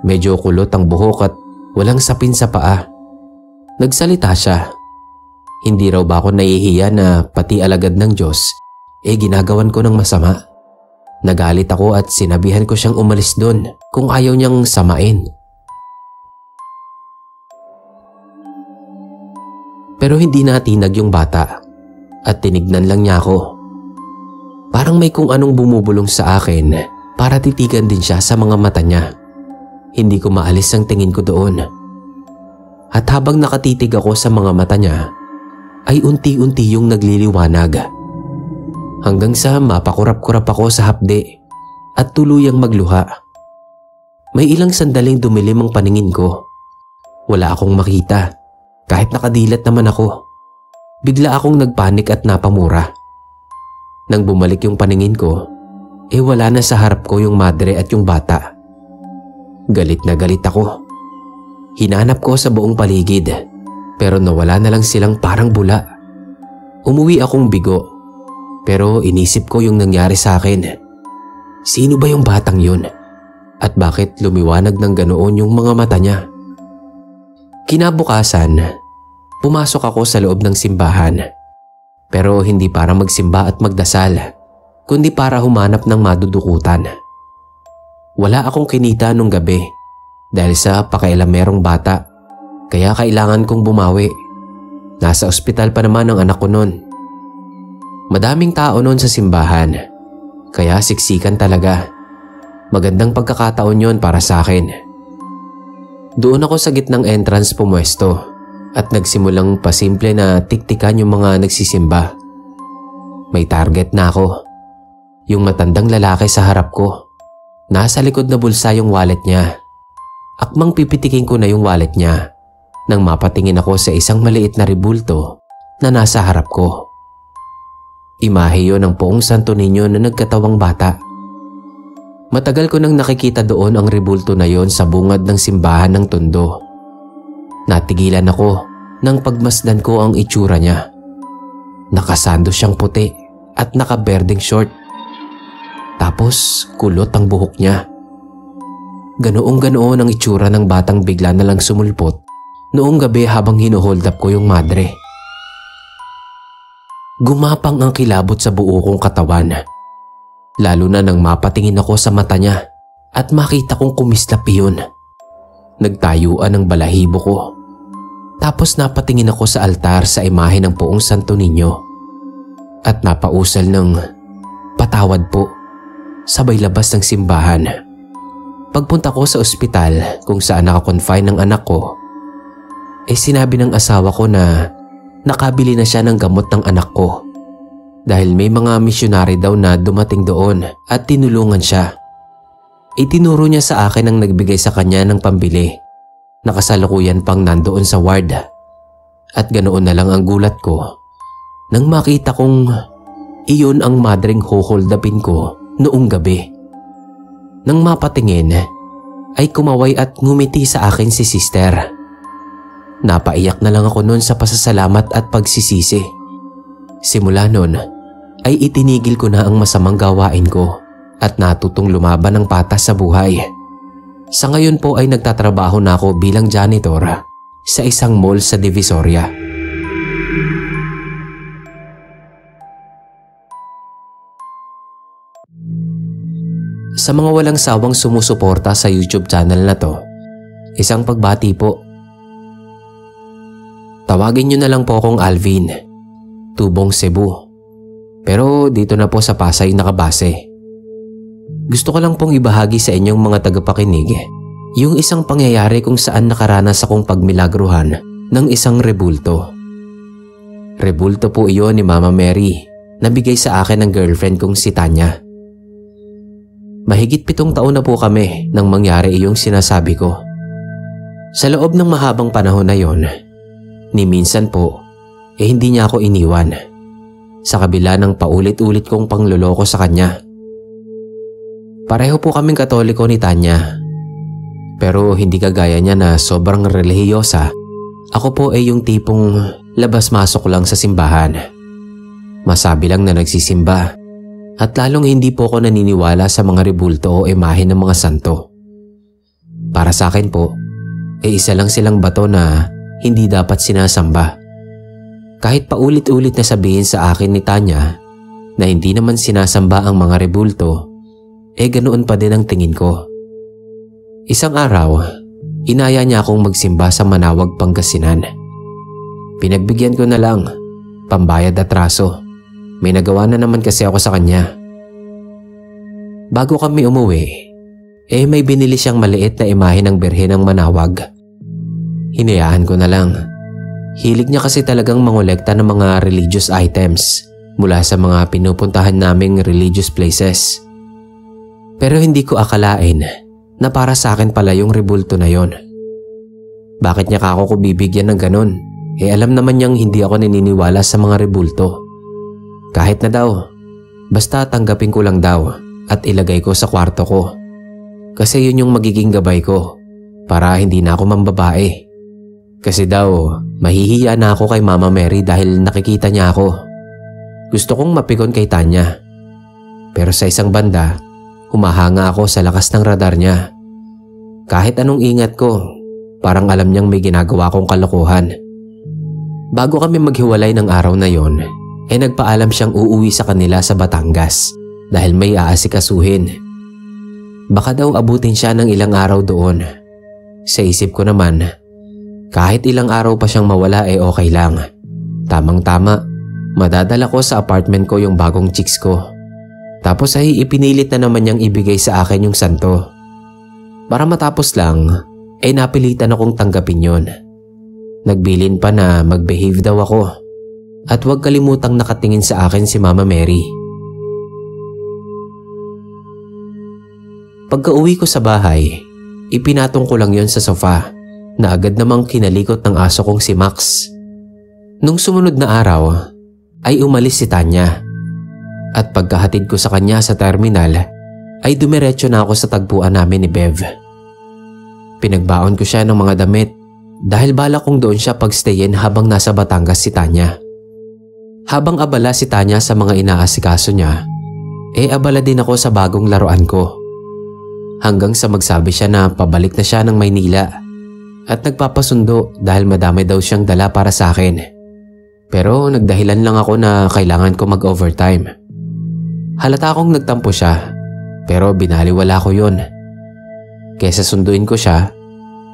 Medyo kulot ang buhok at walang sapin sa paa. Nagsalita siya. Hindi raw ba ako nahihiya na pati alagad ng Diyos ginagawan ko ng masama. Nagalit ako at sinabihan ko siyang umalis doon kung ayaw niyang samain. Pero hindi natinag yung bata at tinignan lang niya ako. Parang may kung anong bumubulong sa akin para titigan din siya sa mga mata niya. Hindi ko maalis ang tingin ko doon. At habang nakatitig ako sa mga mata niya, ay unti-unti yung nagliliwanag. Hanggang sa mapakurap-kurap ako sa hapde at tuluyang magluha. May ilang sandaling dumilim ang paningin ko. Wala akong makita kahit nakadilat naman ako. Bigla akong nagpanik at napamura. Nang bumalik yung paningin ko, wala na sa harap ko yung madre at yung bata. Galit na galit ako. Hinanap ko sa buong paligid pero nawala na lang silang parang bula. Umuwi akong bigo pero inisip ko yung nangyari sa akin. Sino ba yung batang yun? At bakit lumiwanag ng ganoon yung mga mata niya? Kinabukasan, pumasok ako sa loob ng simbahan. Pero hindi para magsimba at magdasal, kundi para humanap ng madudukutan. Wala akong kinita nung gabi dahil sa pakailamerong bata, kaya kailangan kong bumawi. Nasa ospital pa naman ang anak ko noon. Madaming tao noon sa simbahan Kaya siksikan talaga. Magandang pagkakataon yon para sa akin. Doon ako sa gitnang entrance pumuesto at nagsimulang pasimple na tiktikan yung mga nagsisimba. May target na ako. Yung matandang lalaki sa harap ko. Nasa likod na bulsa yung wallet niya. Akmang pipitikin ko na yung wallet niya nang mapatingin ako sa isang maliit na rebulto na nasa harap ko. Imahe yun ng Poong Santo Niño na nagkatawang bata. Matagal ko nang nakikita doon ang rebulto na yon sa bungad ng simbahan ng Tondo. Natigilan ako nang pagmasdan ko ang itsura niya. Nakasando siyang puti at nakaberdeng short. Tapos kulot ang buhok niya. Ganoong-ganoon ang itsura ng batang bigla na lang sumulpot noong gabi habang hinuhold up ko yung madre. Gumapang ang kilabot sa buo kong katawan. Lalo na nang mapatingin ako sa mata niya at makita kong kumislap iyon. Nagtayuan ang balahibo ko. Tapos napatingin ako sa altar sa imahe ng Poong Santo Niño at napausal ng patawad po sabay labas ng simbahan. Pagpunta ko sa ospital kung saan nakakonfine ng anak ko, sinabi ng asawa ko na nakabili na siya ng gamot ng anak ko. Dahil may mga misyonary daw na dumating doon at tinulungan siya. Itinuro niya sa akin ang nagbigay sa kanya ng pambili. Nakasalukuyan pang nandoon sa ward. At ganoon na lang ang gulat ko nang makita kong iyon ang madreng huholdapin ko noong gabi. Nang mapatingin ay kumaway at ngumiti sa akin si sister. Napaiyak na lang ako noon sa pasasalamat at pagsisisi. Simula noon ay itinigil ko na ang masamang gawain ko at natutong lumaban ng patas sa buhay. Sa ngayon po ay nagtatrabaho na ako bilang janitor sa isang mall sa Divisoria. Sa mga walang sawang sumusuporta sa YouTube channel na to, isang pagbati po. Tawagin niyo na lang po akong Alvin, Tubong Cebu. Pero dito na po sa Pasay nakabase. Gusto ko lang pong ibahagi sa inyong mga tagapakinig yung isang pangyayari kung saan nakaranas akong pagmilagruhan ng isang rebulto. Rebulto po iyon ni Mama Mary na bigay sa akin ng girlfriend kong si Tanya. Mahigit 7 taon na po kami nang mangyari iyong sinasabi ko. Sa loob ng mahabang panahon na yon, ni minsan po, hindi niya ako iniwan. Sa kabila ng paulit-ulit kong pangloloko sa kanya. Pareho po kaming Katoliko ni Tanya. Pero hindi kagaya niya na sobrang relihiyosa. Ako po ay yung tipong labas-masok lang sa simbahan. Masabi lang na nagsisimba. At lalong hindi po ako naniniwala sa mga rebulto o imahe ng mga santo. Para sa akin po, isa lang silang bato na hindi dapat sinasamba. Kahit paulit-ulit na sabihin sa akin ni Tanya na hindi naman sinasamba ang mga rebulto, ganoon pa din ang tingin ko. Isang araw, inaya niya akong magsimba sa Manawag, Pangasinan. Pinagbigyan ko na lang, pambayad atraso. May nagawa na naman kasi ako sa kanya. Bago kami umuwi, may binili siyang maliit na imahe ng Birhen ng Manawag. Hinayaan ko na lang. Hilig niya kasi talagang mangolekta ng mga religious items mula sa mga pinupuntahan naming religious places. Pero hindi ko akalain na para sa akin pala yung rebulto na yon. Bakit niya ako bibigyan ng ganon? Alam naman niyang hindi ako naniniwala sa mga rebulto. Kahit na daw, basta tanggapin ko lang daw at ilagay ko sa kwarto ko. Kasi yun yung magiging gabay ko para hindi na ako mambabae. Kasi daw, mahihiya na ako kay Mama Mary dahil nakikita niya ako. Gusto kong mapikon kay Tanya. Pero sa isang banda, humahanga ako sa lakas ng radar niya. Kahit anong ingat ko, parang alam niyang may ginagawa kong kalokohan. Bago kami maghiwalay ng araw na yon, nagpaalam siyang uuwi sa kanila sa Batangas dahil may aasikasuhin. Baka daw abutin siya ng ilang araw doon. Sa isip ko naman, kahit ilang araw pa siyang mawala okay lang. Tamang-tama, madadala ko sa apartment ko yung bagong chicks ko. Tapos ay ipinilit na naman niyang ibigay sa akin yung santo. Para matapos lang, ay napilitan akong tanggapin yon. Nagbilin pa na mag-behave daw ako at huwag kalimutang nakatingin sa akin si Mama Mary. Pagka-uwi ko sa bahay, ipinatong ko lang yon sa sofa na agad namang kinalikot ng aso kong si Max. Nung sumunod na araw, ay umalis si Tanya. At pagkahatid ko sa kanya sa terminal, ay dumiretso na ako sa tagpuan namin ni Bev. Pinagbaon ko siya ng mga damit dahil balak kong doon siya pagstayin habang nasa Batangas si Tanya. Habang abala si Tanya sa mga inaasikaso niya, abala din ako sa bagong laruan ko. Hanggang sa magsabi siya na pabalik na siya ng Maynila at nagpapasundo dahil madami daw siyang dala para sa akin. Pero nagdahilan lang ako na kailangan ko mag-overtime. Halata akong nagtampo siya pero binaliwala ko yun. Kesa sunduin ko siya,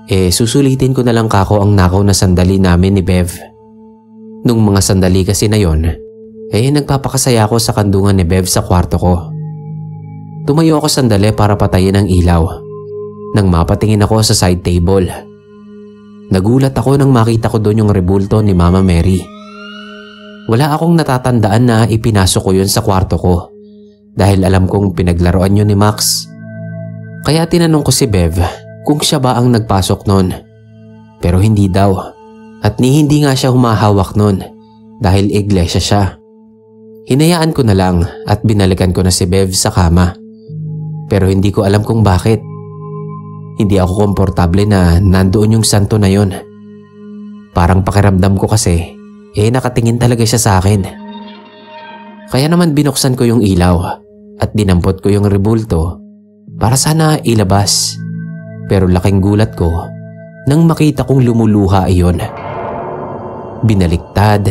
susulitin ko na lang kako ang nakaw na sandali namin ni Bev. Nung mga sandali kasi na yon, nagpapakasaya ako sa kandungan ni Bev sa kwarto ko. Tumayo ako sandali para patayin ang ilaw. Nang mapatingin ako sa side table, nagulat ako nang makita ko doon yung rebulto ni Mama Mary. Wala akong natatandaan na ipinasok ko yun sa kwarto ko dahil alam kong pinaglaruan yun ni Max. Kaya tinanong ko si Bev kung siya ba ang nagpasok nun. Pero hindi daw at hindi nga siya humahawak nun dahil iglesia siya. Hinayaan ko na lang at binalikan ko na si Bev sa kama. Pero hindi ko alam kung bakit. Hindi ako komportable na nandoon yung santo na yon. Parang pakiramdam ko kasi nakatingin talaga siya sa akin. Kaya naman binuksan ko yung ilaw at dinampot ko yung rebulto para sana ilabas. Pero laking gulat ko nang makita kong lumuluha iyon. Binaliktad,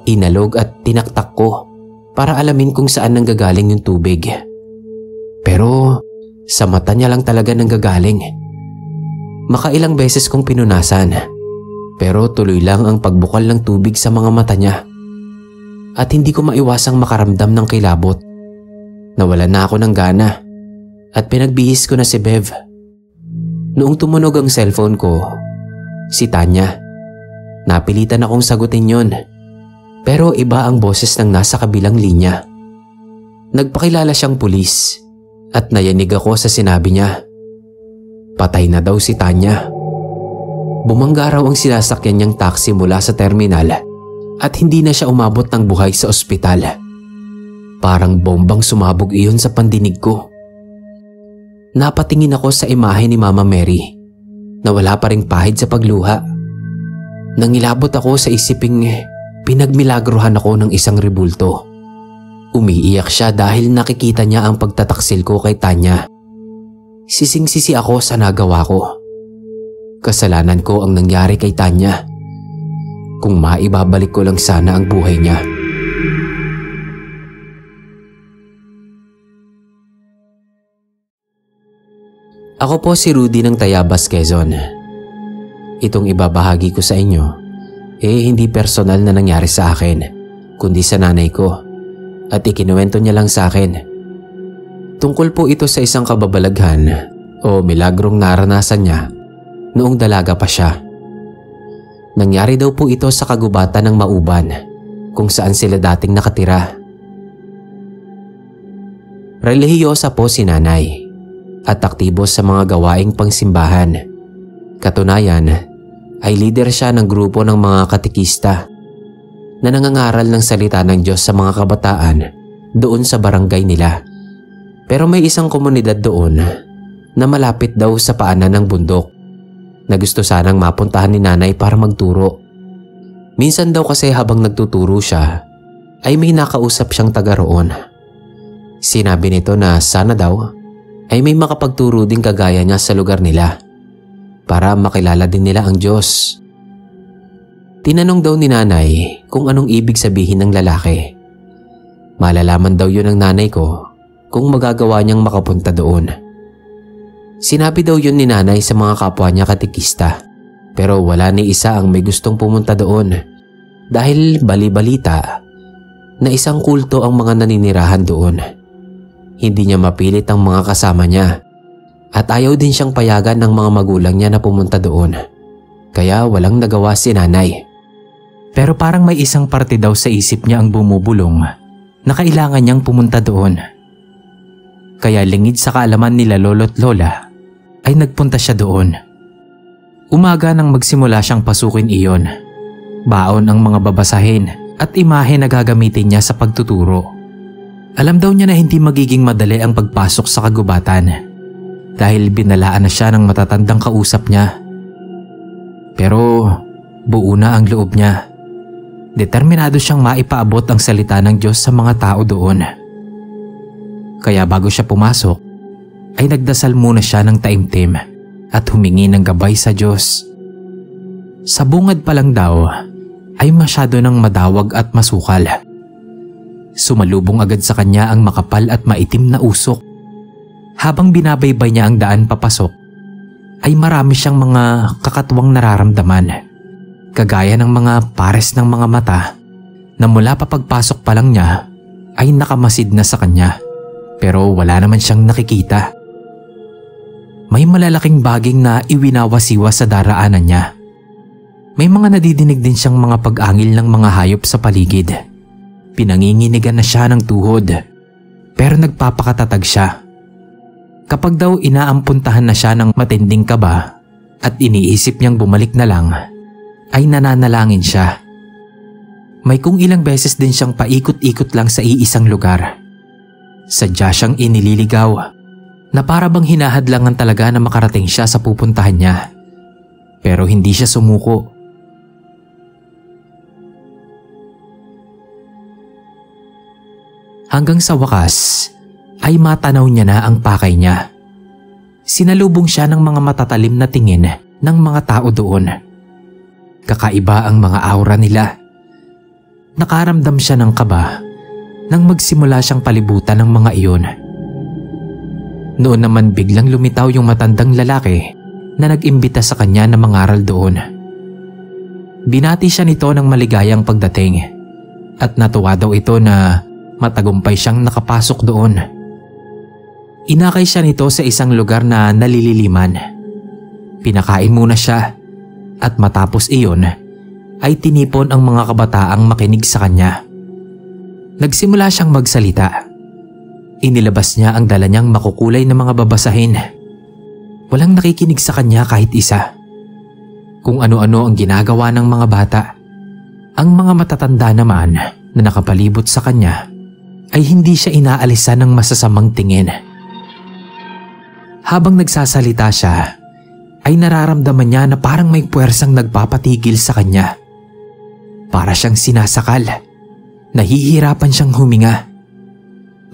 inalog at tinaktak ko para alamin kung saan nanggagaling yung tubig. Pero sa mata niya lang talaga nanggagaling. Makailang beses kong pinunasan pero tuloy lang ang pagbukal ng tubig sa mga mata niya. At hindi ko maiwasang makaramdam ng kilabot. Nawalan na ako ng gana at pinagbihis ko na si Bev. Noong tumunog ang cellphone ko, si Tanya. Napilitan akong sagutin yon. Pero iba ang boses ng nasa kabilang linya. Nagpakilala siyang pulis. At nayanig ako sa sinabi niya. Patay na daw si Tanya. Bumangga raw ang sinasakyan niyang taxi mula sa terminal at hindi na siya umabot ng buhay sa ospital. Parang bombang sumabog iyon sa pandinig ko. Napatingin ako sa imahe ni Mama Mary na wala pa ring pahid sa pagluha. Nangilabot ako sa isiping pinagmilagrohan ako ng isang rebulto. Umiiyak siya dahil nakikita niya ang pagtataksil ko kay Tanya. Sising-sisi ako sa nagawa ko. Kasalanan ko ang nangyari kay Tanya. Kung maibabalik ko lang sana ang buhay niya. Ako po si Rudy ng Tayabas, Quezon. Itong ibabahagi ko sa inyo, hindi personal na nangyari sa akin, kundi sa nanay ko. At ikinuwento niya lang sa akin. Tungkol po ito sa isang kababalaghan o milagrong naranasan niya noong dalaga pa siya. Nangyari daw po ito sa kagubatan ng Mauban kung saan sila dating nakatira. Relihiyosa po si nanay at aktibo sa mga gawaing pangsimbahan. Katunayan ay leader siya ng grupo ng mga katikista na nangangaral ng salita ng Diyos sa mga kabataan doon sa barangay nila. Pero may isang komunidad doon na malapit daw sa paanan ng bundok na gusto sanang mapuntahan ni nanay para magturo. Minsan daw kasi habang nagtuturo siya ay may nakausap siyang taga roon. Sinabi nito na sana daw ay may makapagturo din kagaya niya sa lugar nila para makilala din nila ang Diyos. Tinanong daw ni nanay kung anong ibig sabihin ng lalaki. Malalaman daw yun ng nanay ko kung magagawa niyang makapunta doon. Sinabi daw yun ni nanay sa mga kapwa niya katikista, pero wala ni isa ang may gustong pumunta doon dahil bali-balita na isang kulto ang mga naninirahan doon Hindi niya mapilit ang mga kasama niya at ayaw din siyang payagan ng mga magulang niya na pumunta doon. Kaya walang nagawa si nanay. Pero parang may isang parte daw sa isip niya ang bumubulong na kailangan niyang pumunta doon. Kaya lingid sa kaalaman nila lolo't lola ay nagpunta siya doon. Umaga nang magsimula siyang pasukin iyon. Baon ang mga babasahin at imahe na gagamitin niya sa pagtuturo. Alam daw niya na hindi magiging madali ang pagpasok sa kagubatan dahil binalaan na siya ng matatandang kausap niya. Pero buo na ang loob niya. Determinado siyang maipaabot ang salita ng Diyos sa mga tao doon. Kaya bago siya pumasok, ay nagdasal muna siya ng taimtim at humingi ng gabay sa Diyos. Sa bungad pa lang daw ay masyado nang madawag at masukal. Sumalubong agad sa kanya ang makapal at maitim na usok. Habang binabaybay niya ang daan papasok, ay marami siyang mga kakatuwang nararamdaman. Kagaya ng mga pares ng mga mata na mula pa pagpasok pa lang niya ay nakamasid na sa kanya. Pero wala naman siyang nakikita. May malalaking baging na iwinawasiwa sa daraanan niya. May mga nadidinig din siyang mga pag-angil ng mga hayop sa paligid. Pinanginginigan na siya ng tuhod, pero nagpapakatatag siya. Kapag daw inaampuntahan na siya ng matinding kaba at iniisip niyang bumalik na lang, ay nananalangin siya. May kung ilang beses din siyang paikot-ikot lang sa iisang lugar. Sadya siyang inililigaw na para bang hinahadlangan talaga na makarating siya sa pupuntahan niya. Pero hindi siya sumuko. Hanggang sa wakas ay matanaw niya na ang pakay niya. Sinalubong siya ng mga matatalim na tingin ng mga tao doon. Kakaiba ang mga aura nila. Nakaramdam siya ng kaba nang magsimula siyang palibutan ng mga iyon. Noon naman biglang lumitaw yung matandang lalaki na nag-imbita sa kanya na mangaral doon. Binati siya nito ng maligayang pagdating at natuwa daw ito na matagumpay siyang nakapasok doon. Inakay siya nito sa isang lugar na nalililiman. Pinakain muna siya at matapos iyon ay tinipon ang mga kabataang makinig sa kanya. Nagsimula siyang magsalita. Inilabas niya ang dala niyang makukulay na mga babasahin. Walang nakikinig sa kanya kahit isa. Kung ano-ano ang ginagawa ng mga bata. Ang mga matatanda naman na nakapalibot sa kanya ay hindi siya inaalisan ng masasamang tingin. Habang nagsasalita siya, ay nararamdaman niya na parang may puwersang nagpapatigil sa kanya. Para siyang sinasakal. Nahihirapan siyang huminga.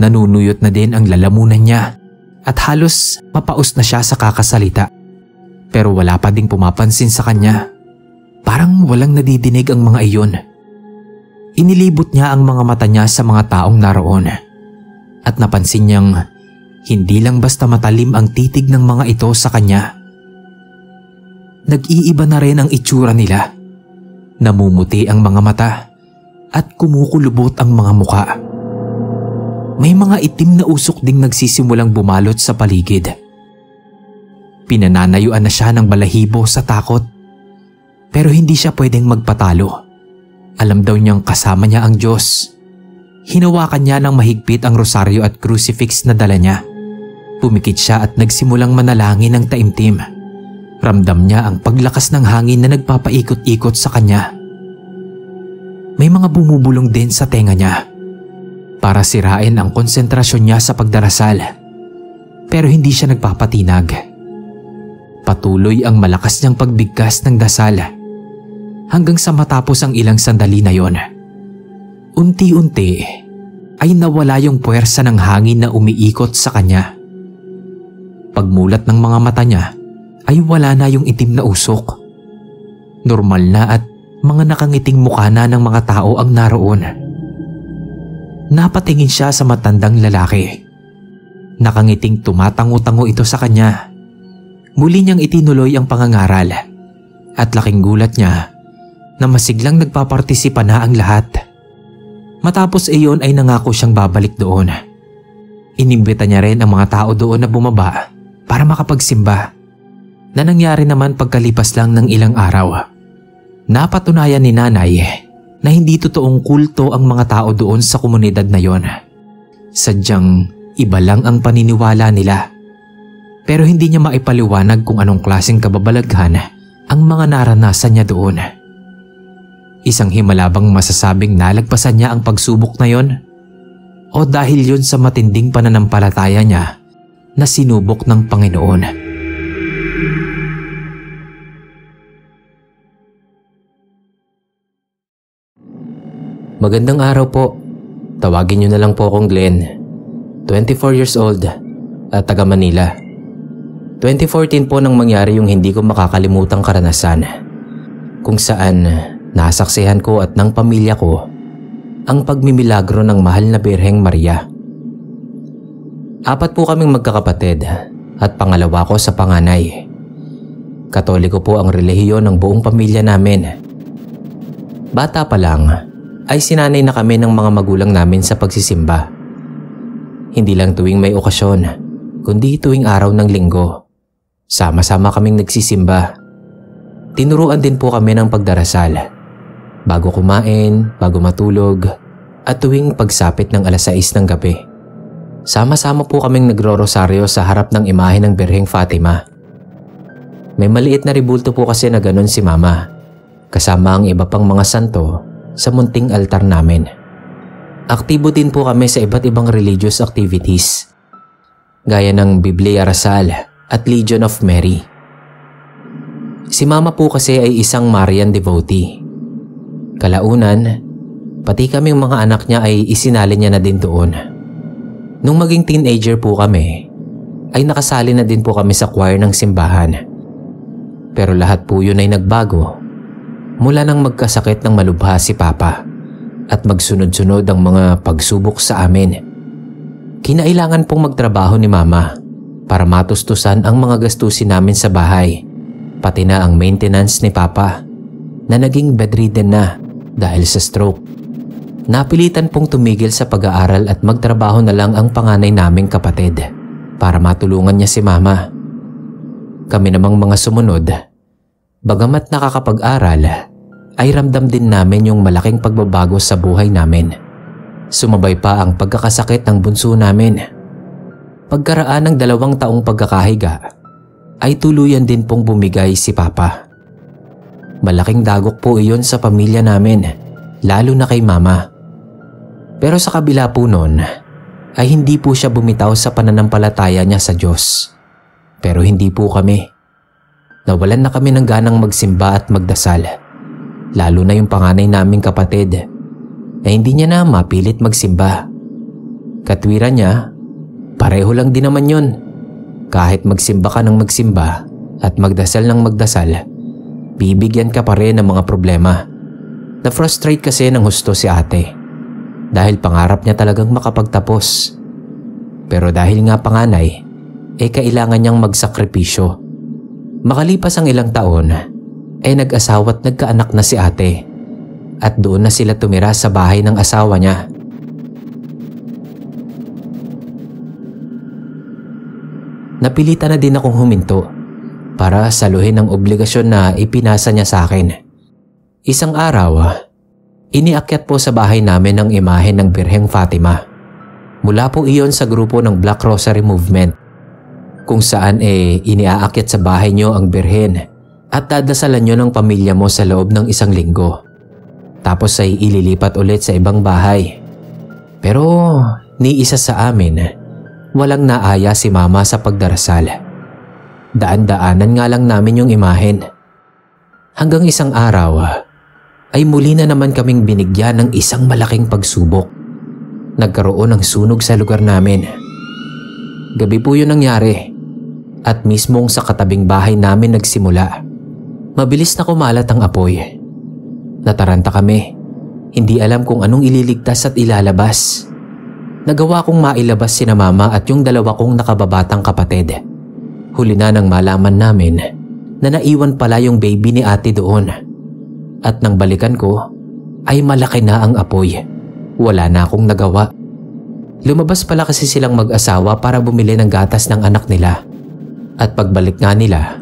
Nanunuyot na din ang lalamunan niya at halos mapaus na siya sa kakasalita. Pero wala pa ding pumapansin sa kanya. Parang walang nadidinig ang mga iyon. Inilibot niya ang mga mata niya sa mga taong naroon at napansin niyang hindi lang basta matalim ang titig ng mga ito sa kanya. Nag-iiba na rin ang itsura nila. Namumuti ang mga mata at kumukulubot ang mga muka. May mga itim na usok ding nagsisimulang bumalot sa paligid. Pinananayuan na siya ng balahibo sa takot. Pero hindi siya pwedeng magpatalo. Alam daw niyang kasama niya ang Diyos. Hinawakan niya ng mahigpit ang rosaryo at crucifix na dala niya. Pumikit siya at nagsimulang manalangin ng taimtim. Ramdam niya ang paglakas ng hangin na nagpapaikot-ikot sa kanya. May mga bumubulong din sa tenga niya para sirain ang konsentrasyon niya sa pagdarasal. Pero hindi siya nagpapatinag. Patuloy ang malakas niyang pagbigkas ng dasal hanggang sa matapos ang ilang sandali na yon. Unti-unti ay nawala yung puwersa ng hangin na umiikot sa kanya. Pagmulat ng mga mata niya ay wala na yung itim na usok. Normal na at mga nakangiting mukha na ng mga tao ang naroon. Napatingin siya sa matandang lalaki. Nakangiting tumatango-tango ito sa kanya. Muli niyang itinuloy ang pangangaral at laking gulat niya na masiglang nagpapartisipa na ang lahat. Matapos iyon ay nangako siyang babalik doon. Inimbita niya rin ang mga tao doon na bumaba para makapagsimba, na nangyari naman pagkalipas lang ng ilang araw. Napatunayan ni nanay na hindi totoong kulto ang mga tao doon sa komunidad na yon. Sadyang iba lang ang paniniwala nila. Pero hindi niya maipaliwanag kung anong klaseng kababalaghan ang mga naranasan niya doon. Isang himala bang masasabing nalagpasan niya ang pagsubok na yon? O dahil yun sa matinding pananampalataya niya na sinubok ng Panginoon? Magandang araw po. Tawagin niyo na lang po akong Glenn. 24 years old at taga Manila. 2014 po nang mangyari yung hindi ko makakalimutang karanasan, kung saan nasaksihan ko at ng pamilya ko ang pagmimilagro ng mahal na Birheng Maria. 4 po kaming magkakapatid at pangalawa ko sa panganay. Katoliko po ang relihiyon ng buong pamilya namin. Bata pa lang ay sinanay na kami ng mga magulang namin sa pagsisimba. Hindi lang tuwing may okasyon, kundi tuwing araw ng linggo. Sama-sama kaming nagsisimba. Tinuruan din po kami ng pagdarasal bago kumain, bago matulog, at tuwing pagsapit ng 6:00 ng gabi. Sama-sama po kaming nagro-rosaryo sa harap ng imahe ng Birheng Fatima. May maliit na ribulto po kasi na ganon si Mama, kasama ang iba pang mga santo sa munting altar namin. Aktibo din po kami sa iba't ibang religious activities, gaya ng Biblia Rasal at Legion of Mary. Si Mama po kasi ay isang Marian devotee. Kalaunan, pati kaming mga anak niya ay isinali niya na din doon. Nung maging teenager po kami, ay nakasali na din po kami sa choir ng simbahan. Pero lahat po yun ay nagbago mula nang magkasakit ng malubha si Papa at magsunod-sunod ang mga pagsubok sa amin. Kinailangan pong magtrabaho ni Mama para matustusan ang mga gastusin namin sa bahay, pati na ang maintenance ni Papa na naging bedridden na dahil sa stroke. Napilitan pong tumigil sa pag-aaral at magtrabaho na lang ang panganay naming kapatid para matulungan niya si Mama. Kami namang mga sumunod, bagamat nakakapag-aral, ay ramdam din namin yung malaking pagbabago sa buhay namin. Sumabay pa ang pagkakasakit ng bunso namin. Pagkaraan ng 2 taong pagkakahiga, ay tuluyan din pong bumigay si Papa. Malaking dagok po iyon sa pamilya namin, lalo na kay Mama. Pero sa kabila po nun, ay hindi po siya bumitaw sa pananampalataya niya sa Diyos. Pero hindi po kami. Nawalan na kami ng ganang magsimba at magdasal, lalo na yung panganay naming kapatid na hindi niya na mapilit magsimba. Katwiran niya, pareho lang din naman yun. Kahit magsimba ka ng magsimba at magdasal ng magdasal, bibigyan ka pa rin ng mga problema. Na-frustrate kasi ng husto si ate dahil pangarap niya talagang makapagtapos. Pero dahil nga panganay, kailangan niyang magsakripisyo. Makalipas ang ilang taon, nag-asawa at nagkaanak na si ate at doon na sila tumira sa bahay ng asawa niya. Napilitan na din akong huminto para saluhin ang obligasyon na ipinasa niya sa akin. Isang araw, iniakyat po sa bahay namin ang imahe ng Birheng Fatima. Mula po iyon sa grupo ng Black Rosary Movement, kung saan iniaakyat sa bahay niyo ang Birhen at dadasalan niyo ng pamilya mo sa loob ng 1 linggo. Tapos ay ililipat ulit sa ibang bahay. Pero ni isa sa amin, walang naaya si Mama sa pagdarasal. Daan-daanan nga lang namin yung imahen. Hanggang isang araw, ay muli na naman kaming binigyan ng isang malaking pagsubok. Nagkaroon ng sunog sa lugar namin. Gabi po yun nangyari at mismong sa katabing bahay namin nagsimula. Mabilis na kumalat ang apoy. Nataranta kami. Hindi alam kung anong ililigtas at ilalabas. Nagawa kong mailabas sina Mama at yung 2 kong nakababatang kapatid. Huli na nang malaman namin na naiwan pala yung baby ni ate doon. At nang balikan ko, ay malaki na ang apoy. Wala na akong nagawa. Lumabas pala kasi silang mag-asawa para bumili ng gatas ng anak nila. At pagbalik nga nila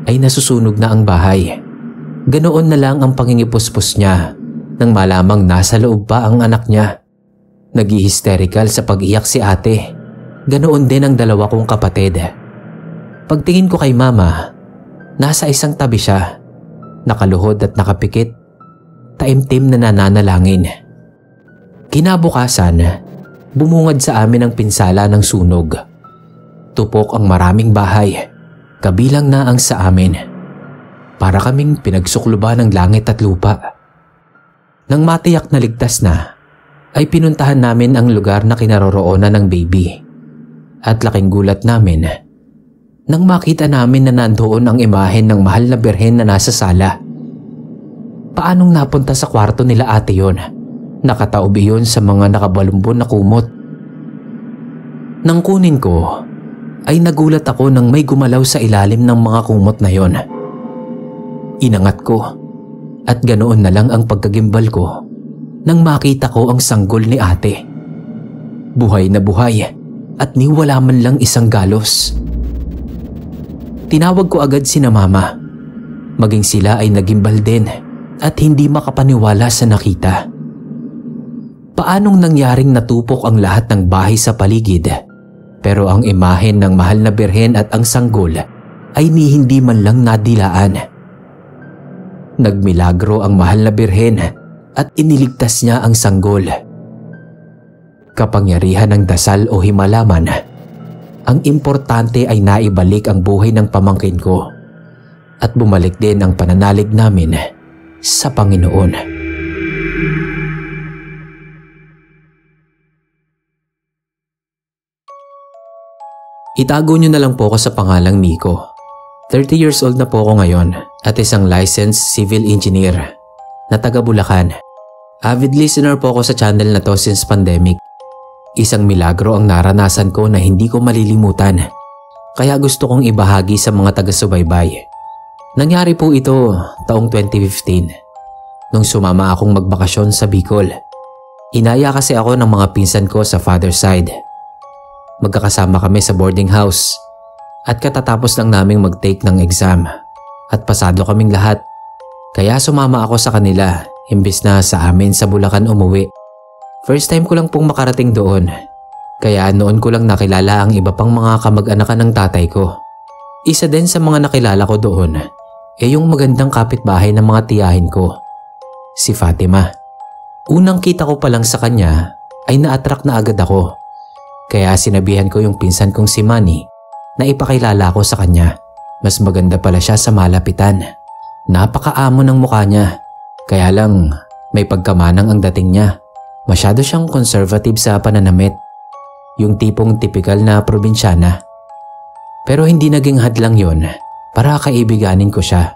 ay nasusunog na ang bahay. Ganoon na lang ang pangingipuspos niya nang malamang nasa loob pa ang anak niya. Nag-hysterical sa pag-iyak si ate. Ganoon din ang dalawa kong kapatid. Pagtingin ko kay mama, nasa isang tabi siya, nakaluhod at nakapikit, taimtim na nananalangin. Kinabukasan, bumungad sa amin ang pinsala ng sunog. Tupok ang maraming bahay, kabilang na ang sa amin. Para kaming pinagsukluban ng langit at lupa. Nang matiyak na ligtas na, ay pinuntahan namin ang lugar na kinaroroonan ng baby. At laking gulat namin nang makita namin na nandoon ang imahen ng mahal na birhen na nasa sala. Paanong napunta sa kwarto nila ate yon? Nakataob iyon sa mga nakabalumbon na kumot. Nang kunin ko, ay nagulat ako nang may gumalaw sa ilalim ng mga kumot na yon. Inangat ko at ganoon na lang ang pagkagimbal ko nang makita ko ang sanggol ni ate. Buhay na buhay at niwala man lang isang galos. Tinawag ko agad sina mama. Maging sila ay nagimbal din at hindi makapaniwala sa nakita. Paanong nangyaring natupok ang lahat ng bahay sa paligid, pero ang imahen ng mahal na birhen at ang sanggol ay hindi man lang nadilaan. Nagmilagro ang mahal na birhen at iniligtas niya ang sanggol. Kapangyarihan ng dasal o himalaman, ang importante ay naibalik ang buhay ng pamangkin ko at bumalik din ang pananalig namin sa Panginoon. Itago niyo na lang po ako sa pangalang Nico. 30 years old na po ako ngayon at isang licensed civil engineer na taga Bulacan. Avid listener po ako sa channel na to since pandemic. Isang milagro ang naranasan ko na hindi ko malilimutan, kaya gusto kong ibahagi sa mga taga-subaybay. Nangyari po ito taong 2015 nung sumama akong magbakasyon sa Bicol. Inaya kasi ako ng mga pinsan ko sa father side. Magkakasama kami sa boarding house at katatapos lang naming mag-take ng exam at pasado kaming lahat. Kaya sumama ako sa kanila imbis na sa amin sa Bulacan umuwi. First time ko lang pong makarating doon, kaya noon ko lang nakilala ang iba pang mga kamag-anakan ng tatay ko. Isa din sa mga nakilala ko doon yung magandang kapitbahay ng mga tiyahin ko, si Fatima. Unang kita ko pa lang sa kanya ay na-attract na agad ako, kaya sinabihan ko yung pinsan kong si Manny na ipakilala ko sa kanya. Mas maganda pala siya sa malapitan. Napakaamo ng mukha niya, kaya lang may pagkamanang ang dating niya. Masyado siyang conservative sa pananamit, yung tipong tipikal na probinsyana. Pero hindi naging hadlang yon para kaibiganin ko siya.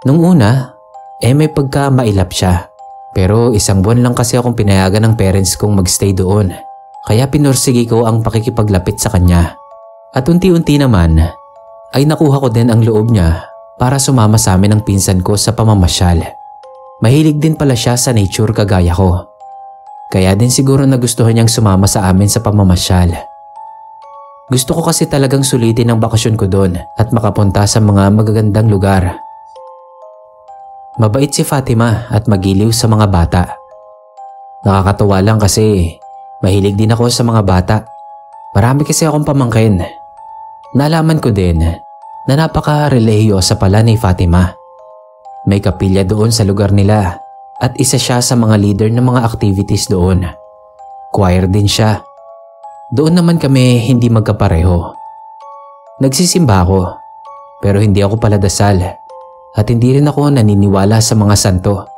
Nung una, may pagka mailap siya. Pero isang buwan lang kasi akong pinayagan ng parents kong magstay doon. Kaya pinursigi ko ang pakikipaglapit sa kanya. At unti-unti naman, ay nakuha ko din ang loob niya para sumama sa amin ng pinsan ko sa pamamasyal. Mahilig din pala siya sa nature kagaya ko. Kaya din siguro nagustuhan niyang sumama sa amin sa pamamasyal. Gusto ko kasi talagang sulitin ang bakasyon ko doon at makapunta sa mga magagandang lugar. Mabait si Fatima at magiliw sa mga bata. Nakakatuwa lang kasi mahilig din ako sa mga bata. Marami kasi akong pamangkin. Nalaman ko din na napaka-relihiyosa pala ni Fatima. May kapilya doon sa lugar nila. At isa siya sa mga leader ng mga activities doon. Choir din siya. Doon naman kami hindi magkapareho. Nagsisimba ako, pero hindi ako paladasal at hindi rin ako naniniwala sa mga santo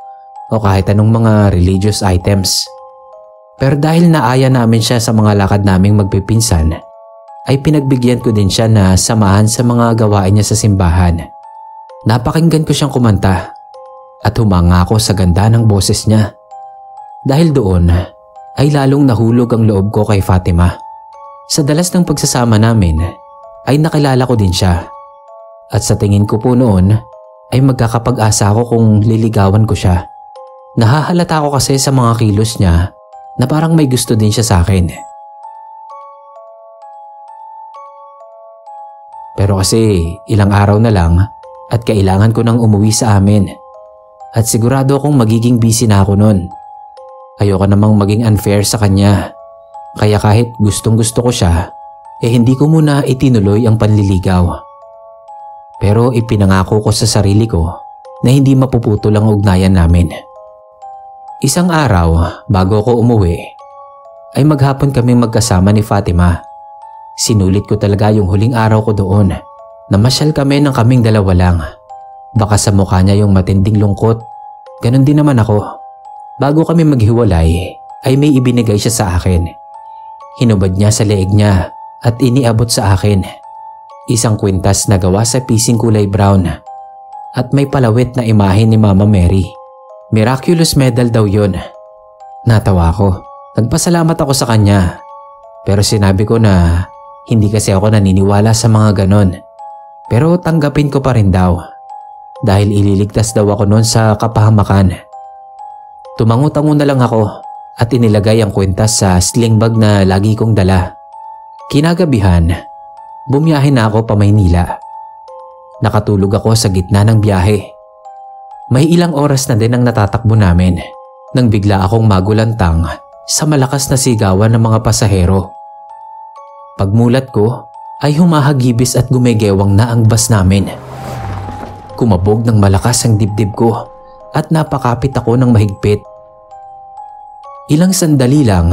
o kahit anong mga religious items. Pero dahil naaya namin siya sa mga lakad naming magpipinsan, ay pinagbigyan ko din siya na samahan sa mga gawain niya sa simbahan. Napakinggan ko siyang kumanta at humanga ako sa ganda ng boses niya. Dahil doon ay lalong nahulog ang loob ko kay Fatima. Sa dalas ng pagsasama namin ay nakilala ko din siya. At sa tingin ko po noon ay magkakapag-asa ako kung liligawan ko siya. Nahahalata ko kasi sa mga kilos niya na parang may gusto din siya sa akin. Pero kasi ilang araw na lang at kailangan ko nang umuwi sa amin. At sigurado akong magiging busy na ako nun. Ayoko namang maging unfair sa kanya. Kaya kahit gustong gusto ko siya, hindi ko muna itinuloy ang panliligaw. Pero ipinangako ko sa sarili ko na hindi mapuputol ang ugnayan namin. Isang araw bago ako umuwi, ay maghapon kaming magkasama ni Fatima. Sinulit ko talaga yung huling araw ko doon. Namasyal kami ng kaming dalawa lang. Baka sa mukha niya yung matinding lungkot. Ganon din naman ako. Bago kami maghiwalay, ay may ibinigay siya sa akin. Hinubad niya sa leeg niya at iniabot sa akin. Isang kwintas na gawa sa pising kulay brown at may palawit na imahe ni Mama Mary. Miraculous medal daw yun. Natawa ko. Nagpasalamat ako sa kanya. Pero sinabi ko na hindi kasi ako naniniwala sa mga ganon. Pero tanggapin ko pa rin daw. Dahil ililigtas daw ako noon sa kapahamakan. Tumango-tango na lang ako at inilagay ang kwintas sa sling bag na lagi kong dala. Kinagabihan, bumiyahe na ako pa Maynila. Nakatulog ako sa gitna ng biyahe. May ilang oras na din ang natatakbo namin nang bigla akong magulantang sa malakas na sigawan ng mga pasahero. Pagmulat ko ay humahagibis at gumegewang na ang bus namin. Kumabog ng malakas ang dibdib ko at napakapit ako ng mahigpit. Ilang sandali lang,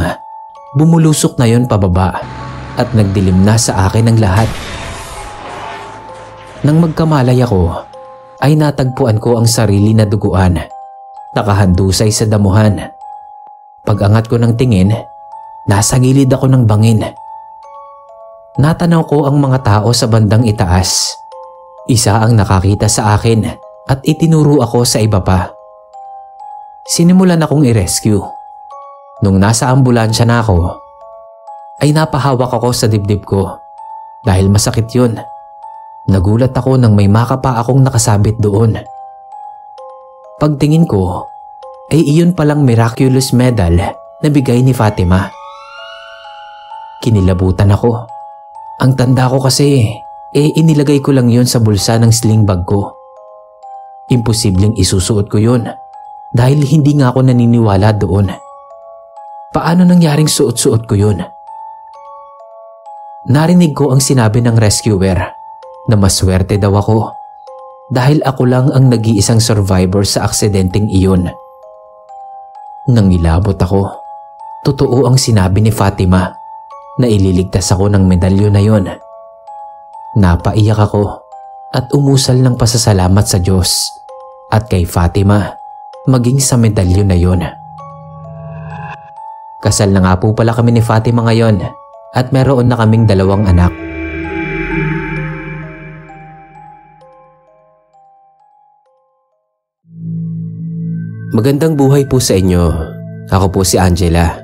bumulusok na yon pababa at nagdilim na sa akin ang lahat. Nang magkamalay ako, ay natagpuan ko ang sarili na duguan, nakahandusay sa damuhan. Pag-angat ko ng tingin, nasa gilid ako ng bangin. Natanaw ko ang mga tao sa bandang itaas. Isa ang nakakita sa akin at itinuro ako sa iba pa. Sinimulan akong i-rescue. Nung nasa ambulansya na ako, ay napahawak ako sa dibdib ko dahil masakit yun. Nagulat ako nang may makapa akong nakasabit doon. Pagtingin ko, ay iyon palang miraculous medal na bigay ni Fatima. Kinilabutan ako. Ang tanda ko kasi, inilagay ko lang yun sa bulsa ng sling bag ko. Imposibleng isusuot ko yun dahil hindi nga ako naniniwala doon. Paano nangyaring suot-suot ko yun? Narinig ko ang sinabi ng rescuer na maswerte daw ako dahil ako lang ang nag-iisang survivor sa aksidenteng iyon. Nangilabot ako. Totoo ang sinabi ni Fatima na ililigtas ako ng medalyo na yon. Napaiyak ako at umusal ng pasasalamat sa Diyos at kay Fatima maging sa medalyo na yon. Kasal na nga po pala kami ni Fatima ngayon at meron na kaming 2 anak. Magandang buhay po sa inyo. Ako po si Angela.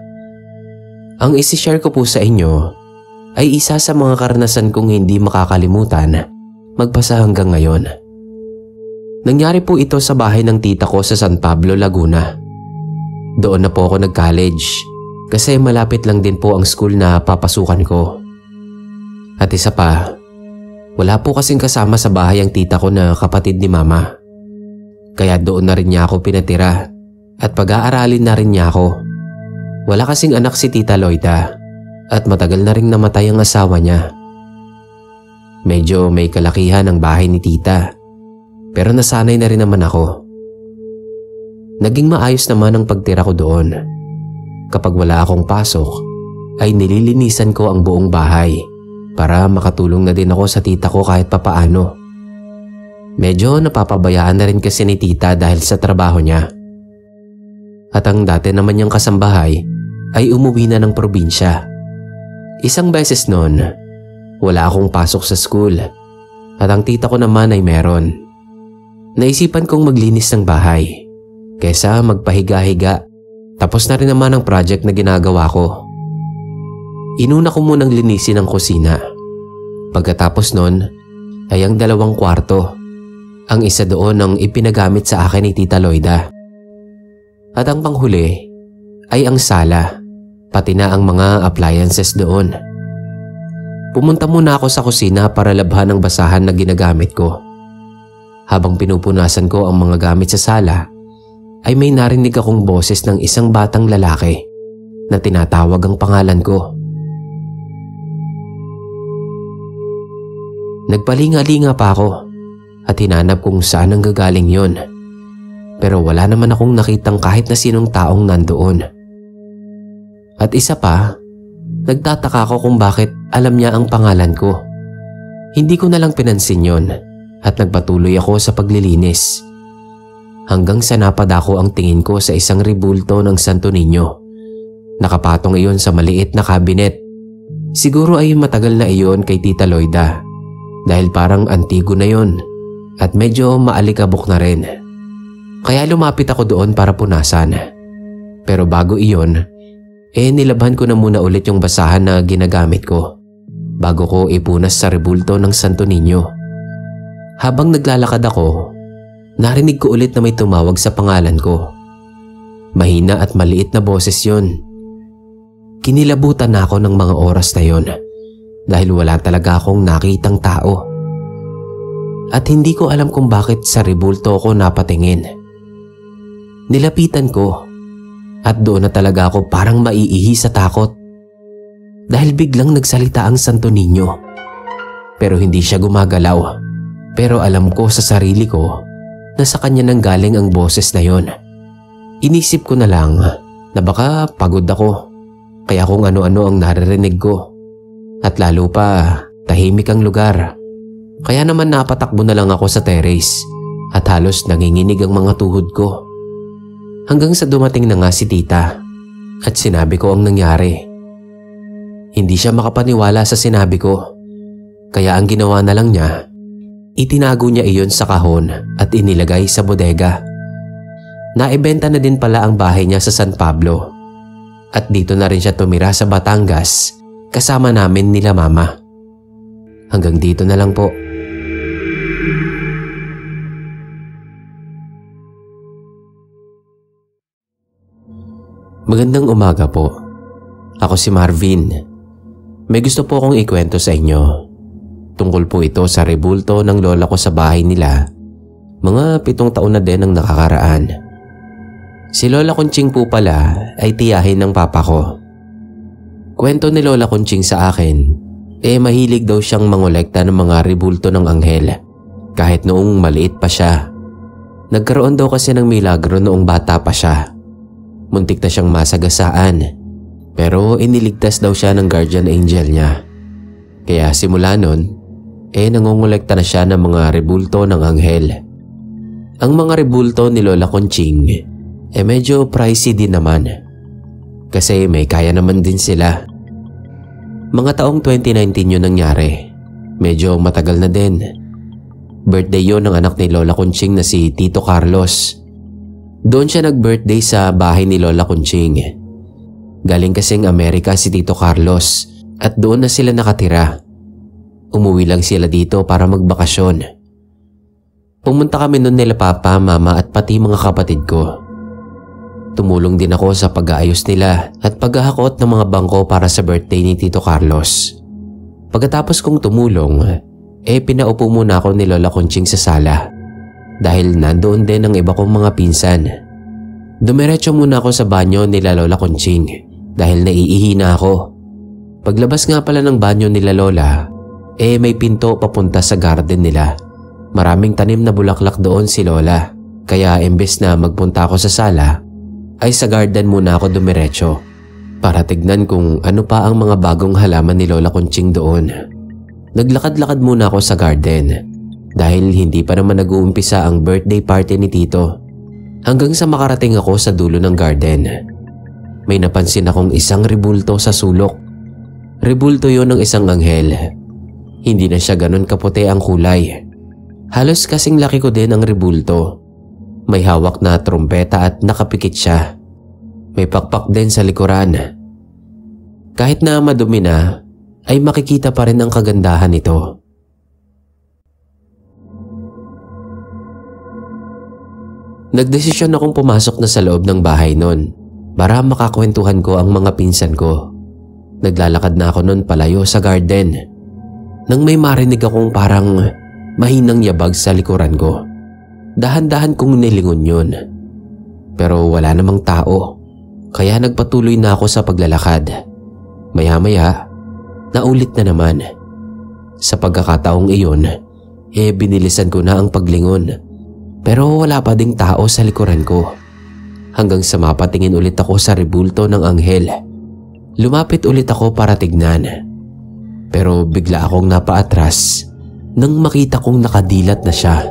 Ang isi-share ko po sa inyo ay isa sa mga karanasan kong hindi makakalimutan magpasa hanggang ngayon. Nangyari po ito sa bahay ng tita ko sa San Pablo, Laguna. Doon na po ako nag-college kasi malapit lang din po ang school na papasukan ko. At isa pa, wala po kasing kasama sa bahay ang tita ko na kapatid ni mama. Kaya doon na rin niya ako pinatira at pag-aaralin na rin niya ako. Wala kasing anak si Tita Loida at matagal na ring namatay ang asawa niya. Medyo may kalakihan ang bahay ni tita pero nasanay na rin naman ako. Naging maayos naman ang pagtira ko doon. Kapag wala akong pasok ay nililinisan ko ang buong bahay para makatulong na din ako sa tita ko kahit papaano. Medyo napapabayaan na rin kasi ni tita dahil sa trabaho niya. At ang dati naman niyang kasambahay ay umuwi na ng probinsya. Isang beses noon, wala akong pasok sa school at ang tita ko naman ay meron. Naisipan kong maglinis ng bahay kaysa magpahiga-higa. Tapos na rin naman ang project na ginagawa ko. Inuna ko munang linisin ang kusina. Pagkatapos noon ay ang 2 kwarto. Ang isa doon ang ipinagamit sa akin ni Tita Loida. At ang panghuli ay ang sala, pati na ang mga appliances doon. Pumunta muna ako sa kusina para labhan ang basahan na ginagamit ko. Habang pinupunasan ko ang mga gamit sa sala, ay may narinig akong boses ng isang batang lalaki na tinatawag ang pangalan ko. Nagpalinga-linga pa ako at hinanap kung saan ang gagaling yon. Pero wala naman akong nakitang kahit na sinong taong nandoon. At isa pa, nagtataka ako kung bakit alam niya ang pangalan ko. Hindi ko na lang pinansin yon at nagpatuloy ako sa paglilinis. Hanggang sa napadako ang tingin ko sa isang rebulto ng Santo Niño. Nakapatong iyon sa maliit na kabinet. Siguro ay matagal na iyon kay Tita Loida dahil parang antigo na yon at medyo maalikabok na rin. Kaya lumapit ako doon para punasan. Pero bago iyon, nilabhan ko na muna ulit yung basahan na ginagamit ko bago ko ipunas sa rebulto ng Santo Niño. Habang naglalakad ako, narinig ko ulit na may tumawag sa pangalan ko. Mahina at maliit na boses yon. Kinilabutan na ako ng mga oras na yon dahil wala talaga akong nakitang tao. At hindi ko alam kung bakit sa rebulto ko napatingin. Nilapitan ko at doon na talaga ako parang maiihi sa takot dahil biglang nagsalita ang Santo Niño. Pero hindi siya gumagalaw. Pero alam ko sa sarili ko na sa kanya nang galing ang boses na yon. Inisip ko na lang na baka pagod ako kaya kung ano-ano ang naririnig ko. At lalo pa tahimik ang lugar. Kaya naman napatakbo na lang ako sa terrace at halos nanginginig ang mga tuhod ko. Hanggang sa dumating na nga si Tita at sinabi ko ang nangyari. Hindi siya makapaniwala sa sinabi ko. Kaya ang ginawa na lang niya, itinago niya iyon sa kahon at inilagay sa bodega. Naibenta na din pala ang bahay niya sa San Pablo. At dito na rin siya tumira sa Batangas kasama namin nila Mama. Hanggang dito na lang po. Magandang umaga po. Ako si Marvin. May gusto po akong ikwento sa inyo. Tungkol po ito sa rebulto ng lola ko sa bahay nila. Mga 7 taon na din ang nakakaraan. Si Lola Conching po pala ay tiyahin ng papa ko. Kwento ni Lola Conching sa akin, mahilig daw siyang mangolekta ng mga rebulto ng anghel kahit noong maliit pa siya. Nagkaroon daw kasi ng milagro noong bata pa siya. Muntik na siyang masagasaan pero iniligtas daw siya ng guardian angel niya. Kaya simula nun, nangongolekta na siya ng mga rebulto ng anghel. Ang mga rebulto ni Lola Conching medyo pricey din naman kasi may kaya naman din sila. Mga taong 2019 yun nangyari. Medyo matagal na din. Birthday yun ng anak ni Lola Conching na si Tito Carlos. Doon siya nag-birthday sa bahay ni Lola Conching. Galing kasing Amerika si Tito Carlos at doon na sila nakatira. Umuwi lang sila dito para magbakasyon. Pumunta kami noon nila Papa, Mama at pati mga kapatid ko. Tumulong din ako sa pag-aayos nila at paghahakot ng mga bangko para sa birthday ni Tito Carlos. Pagkatapos kong tumulong, pinaupo muna ako ni Lola Conching sa sala dahil nandoon din ang iba kong mga pinsan. Dumiretso muna ako sa banyo nila Lola Conching dahil naiihi na ako. Paglabas nga pala ng banyo nila Lola, may pinto papunta sa garden nila. Maraming tanim na bulaklak doon si Lola, kaya imbes na magpunta ako sa sala, ay sa garden muna ako dumiretso para tignan kung ano pa ang mga bagong halaman ni Lola Conching doon. Naglakad-lakad muna ako sa garden dahil hindi pa naman nag-uumpisa ang birthday party ni Tito. Hanggang sa makarating ako sa dulo ng garden, may napansin akong isang rebulto sa sulok. Rebulto yon ng isang anghel. Hindi na siya ganun kaputi ang kulay. Halos kasing laki ko din ang rebulto. May hawak na trompeta at nakapikit siya. May pakpak din sa likuran. Kahit na madumi na, ay makikita pa rin ang kagandahan nito. Nagdesisyon akong pumasok na sa loob ng bahay nun para makakwentuhan ko ang mga pinsan ko. Naglalakad na ako nun palayo sa garden nang may marinig akong parang mahinang yabag sa likuran ko. Dahan-dahan kong nilingon yun. Pero wala namang tao, kaya nagpatuloy na ako sa paglalakad. Maya-maya, naulit na naman. Sa pagkakataong iyon, binilisan ko na ang paglingon. Pero wala pa ding tao sa likuran ko. Hanggang sa mapatingin ulit ako sa rebulto ng anghel. Lumapit ulit ako para tignan. Pero bigla akong napaatras nang makita kong nakadilat na siya.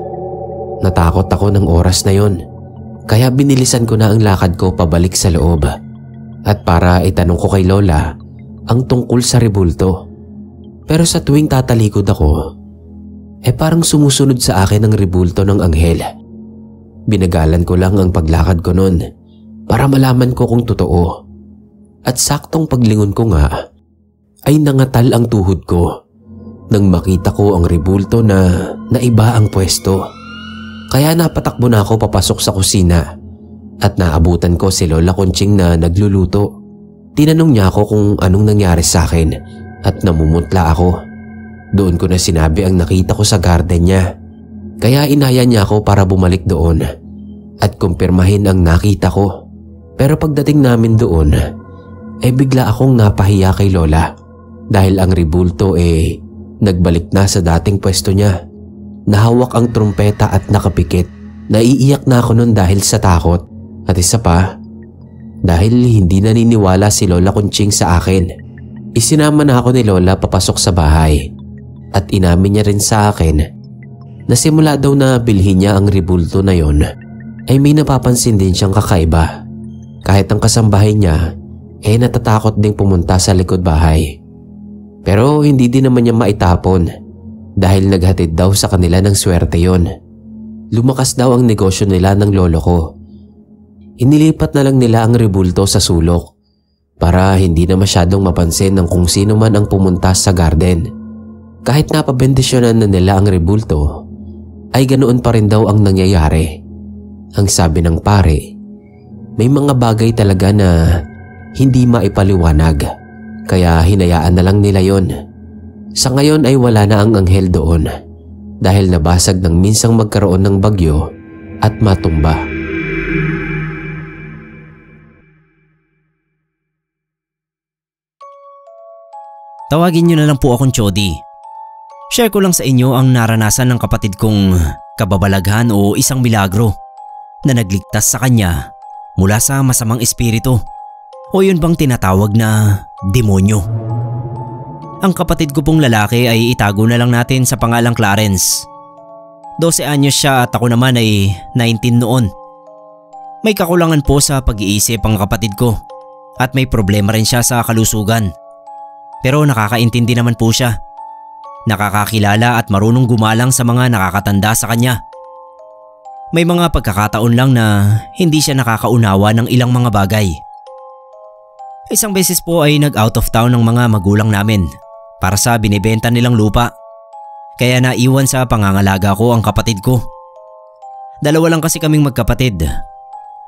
Natakot ako ng oras na yon. Kaya binilisan ko na ang lakad ko pabalik sa loob. At para itanong ko kay Lola ang tungkol sa rebulto. Pero sa tuwing tatalikod ako, parang sumusunod sa akin ang rebulto ng anghel. Binagalan ko lang ang paglakad ko noon para malaman ko kung totoo. At saktong paglingon ko nga ay nangatal ang tuhod ko nang makita ko ang rebulto na naiba ang pwesto. Kaya napatakbo na ako papasok sa kusina at naabutan ko si Lola Conching na nagluluto. Tinanong niya ako kung anong nangyari sa akin at namumutla ako. Doon ko na sinabi ang nakita ko sa garden niya. Kaya inaya niya ako para bumalik doon at kumpirmahin ang nakita ko. Pero pagdating namin doon, bigla akong napahiya kay Lola dahil ang rebulto nagbalik na sa dating pwesto niya. Nahawak ang trumpeta at nakapikit. Naiiyak na ako noon dahil sa takot. At isa pa, dahil hindi naniniwala si Lola Conching sa akin. Isinama na ako ni Lola papasok sa bahay. At inamin niya rin sa akin na simula daw na bilhin niya ang rebulto na yon, may napapansin din siyang kakaiba. Kahit ang kasambahay niya natatakot ding pumunta sa likod bahay. Pero hindi din naman niya maitapon dahil naghatid daw sa kanila ng swerte yon. Lumakas daw ang negosyo nila ng lolo ko. Inilipat na lang nila ang rebulto sa sulok para hindi na masyadong mapansin ng kung sino man ang pumunta sa garden. Kahit napabendisyonan na nila ang rebulto, ay ganoon pa rin daw ang nangyayari. Ang sabi ng pare, may mga bagay talaga na hindi maipaliwanag, kaya hinayaan na lang nila yon. Sa ngayon ay wala na ang anghel doon dahil nabasag ng minsang magkaroon ng bagyo at matumba. Tawagin niyo na lang po akong Chody. Share ko lang sa inyo ang naranasan ng kapatid kong kababalaghan o isang milagro na nagligtas sa kanya mula sa masamang espiritu o yun bang tinatawag na demonyo. Ang kapatid ko pong lalaki ay itago na lang natin sa pangalang Clarence. 12 anyos siya at ako naman ay 19 noon. May kakulangan po sa pag-iisip ang kapatid ko at may problema rin siya sa kalusugan. Pero nakakaintindi naman po siya. Nakakakilala at marunong gumalang sa mga nakakatanda sa kanya. May mga pagkakataon lang na hindi siya nakakaunawa ng ilang mga bagay. Isang beses po ay nag-out of town ng mga magulang namin para sa binibenta nilang lupa. Kaya naiwan sa pangangalaga ko ang kapatid ko. Dalawa lang kasi kaming magkapatid.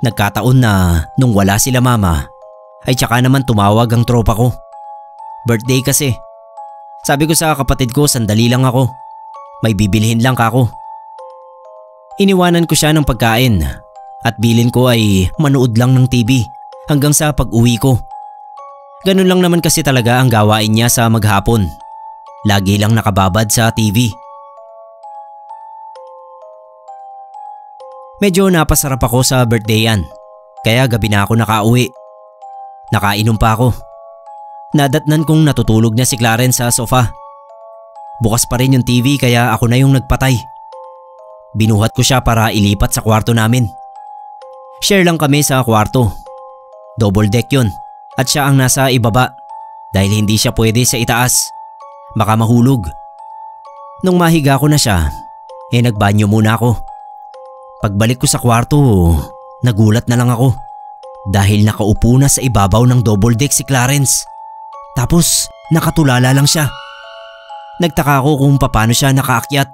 Nagkataon na nung wala sila mama ay tsaka naman tumawag ang tropa ko. Birthday kasi. Sabi ko sa kapatid ko sandali lang ako. May bibilhin lang ako. Iniwanan ko siya ng pagkain at bilin ko ay manood lang ng TV hanggang sa pag-uwi ko. Ganun lang naman kasi talaga ang gawain niya sa maghapon. Lagi lang nakababad sa TV. Medyo napasarap ako sa birthdayan, kaya gabi na ako nakauwi. Nakainom pa ako. Nadatnan kong natutulog na si Clarence sa sofa. Bukas pa rin yung TV kaya ako na yung nagpatay. Binuhat ko siya para ilipat sa kwarto namin. Share lang kami sa kwarto. Double deck yun at siya ang nasa ibaba dahil hindi siya pwede sa itaas. Baka mahulog. Nung mahiga ko na siya, nagbanyo muna ako. Pagbalik ko sa kwarto, nagulat na lang ako dahil nakaupo na sa ibabaw ng double deck si Clarence. Tapos nakatulala lang siya. Nagtaka ako kung paano siya nakaakyat.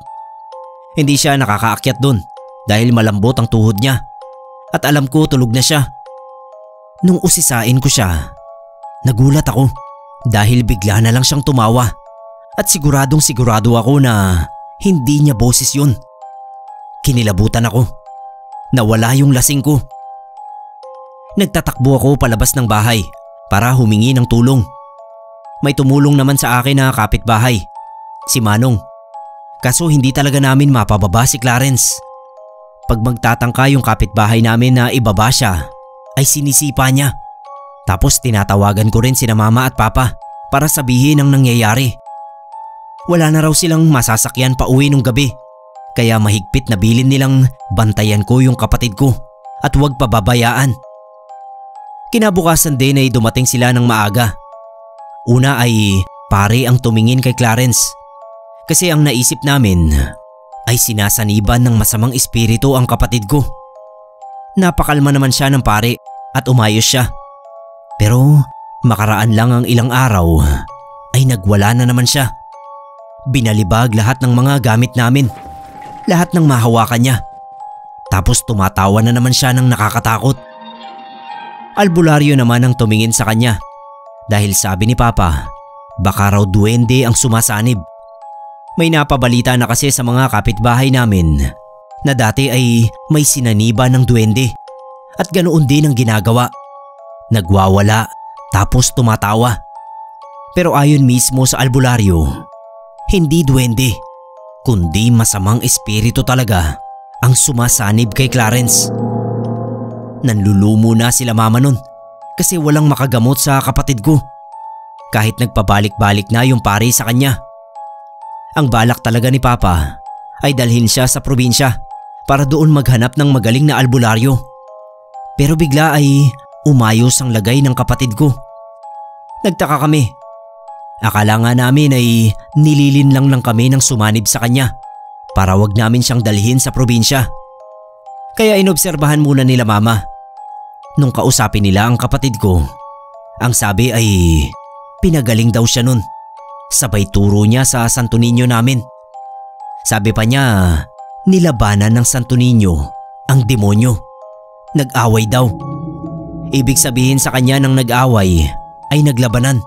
Hindi siya nakakaakyat dun dahil malambot ang tuhod niya at alam ko tulog na siya. Nung usisain ko siya, nagulat ako dahil bigla na lang siyang tumawa At siguradong sigurado ako na hindi niya boses yun. Kinilabutan ako. Nawala yung lasing ko. Nagtatakbo ako palabas ng bahay para humingi ng tulong. May tumulong naman sa akin na kapitbahay, si Manong. Kaso hindi talaga namin mapababa si Clarence. Pag magtatangka yung kapitbahay namin na ibaba siya, ay sinisipa niya. Tapos tinatawagan ko rin sina mama at papa para sabihin ang nangyayari. Wala na raw silang masasakyan pa uwi nung gabi, kaya mahigpit na bilin nilang bantayan ko yung kapatid ko at huwag pababayaan. Kinabukasan din ay dumating sila ng maaga. Una ay pare ang tumingin kay Clarence kasi ang naisip namin ay sinasaniban ng masamang espiritu ang kapatid ko. Napakalma naman siya ng pare at umayos siya. Pero makaraan lang ang ilang araw ay nagwala na naman siya. Binalibag lahat ng mga gamit namin, lahat ng mahawakan niya. Tapos tumatawa na naman siya ng nakakatakot. Albularyo naman ang tumingin sa kanya dahil sabi ni Papa, baka raw duwende ang sumasanib. May napabalita na kasi sa mga kapitbahay namin na dati ay may sinaniba ng duwende at ganoon din ang ginagawa. Nagwawala tapos tumatawa. Pero ayon mismo sa albularyo, hindi duwende, kundi masamang espiritu talaga ang sumasanib kay Clarence. Nanlulumo na sila mama nun kasi walang makagamot sa kapatid ko. Kahit nagpabalik-balik na yung pare sa kanya. Ang balak talaga ni Papa ay dalhin siya sa probinsya para doon maghanap ng magaling na albularyo. Pero bigla ay umayos ang lagay ng kapatid ko. Nagtaka kami. Akala nga namin ay nililin lang kami ng sumanib sa kanya para wag namin siyang dalhin sa probinsya. Kaya inobserbahan muna nila mama. Nung kausapin nila ang kapatid ko, ang sabi ay pinagaling daw siya nun. Sabay turo niya sa Santo Niño namin. Sabi pa niya, nilabanan ng Santo Niño ang demonyo. Nag-away daw. Ibig sabihin sa kanya ng nag-away ay naglabanan.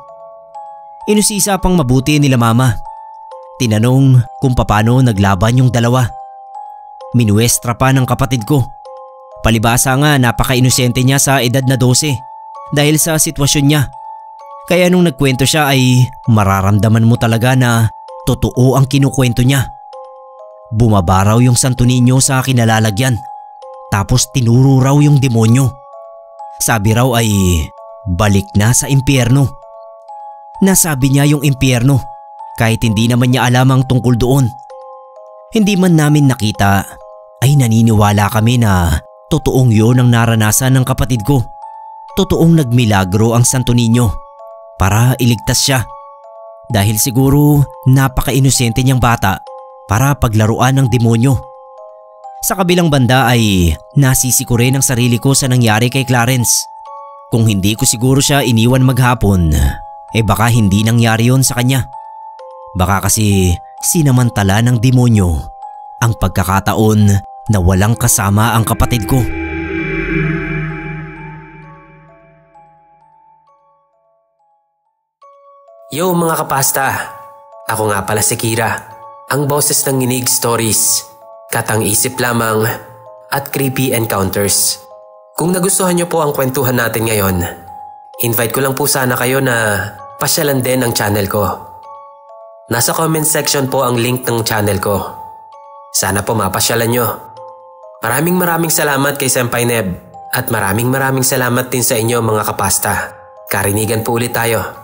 Inusisa pang mabuti nila mama. Tinanong kung paano naglaban yung dalawa. Minuestra pa ng kapatid ko. Palibasa nga napaka-inosente niya sa edad na 12 dahil sa sitwasyon niya. Kaya nung nagkwento siya ay mararamdaman mo talaga na totoo ang kinukwento niya. Bumaba raw yung Santo Niño sa kinalalagyan. Tapos tinuro raw yung demonyo. Sabi raw ay balik na sa impyerno. Nasabi niya yung impyerno kahit hindi naman niya alam ang tungkol doon. Hindi man namin nakita ay naniniwala kami na totoong yun ang naranasan ng kapatid ko. Totoong nagmilagro ang Santo Niño para iligtas siya. Dahil siguro napaka-inosente niyang bata para paglaruan ng demonyo. Sa kabilang banda ay nasisi ko rin ang sarili ko sa nangyari kay Clarence. Kung hindi ko siguro siya iniwan maghapon, baka hindi nangyari yun sa kanya. Baka kasi sinamantala ng demonyo ang pagkakataon na walang kasama ang kapatid ko. Yo mga kapasta, ako nga pala si Kira, ang boses ng Nginig Stories, katang-isip lamang at creepy encounters. Kung nagustuhan niyo po ang kwentuhan natin ngayon, invite ko lang po sana kayo na pasyalan din ang channel ko. Nasa comment section po ang link ng channel ko. Sana po mapasyalan nyo. Maraming salamat kay Senpai Neb at maraming salamat din sa inyo mga kapasta. Karinigan po ulit tayo.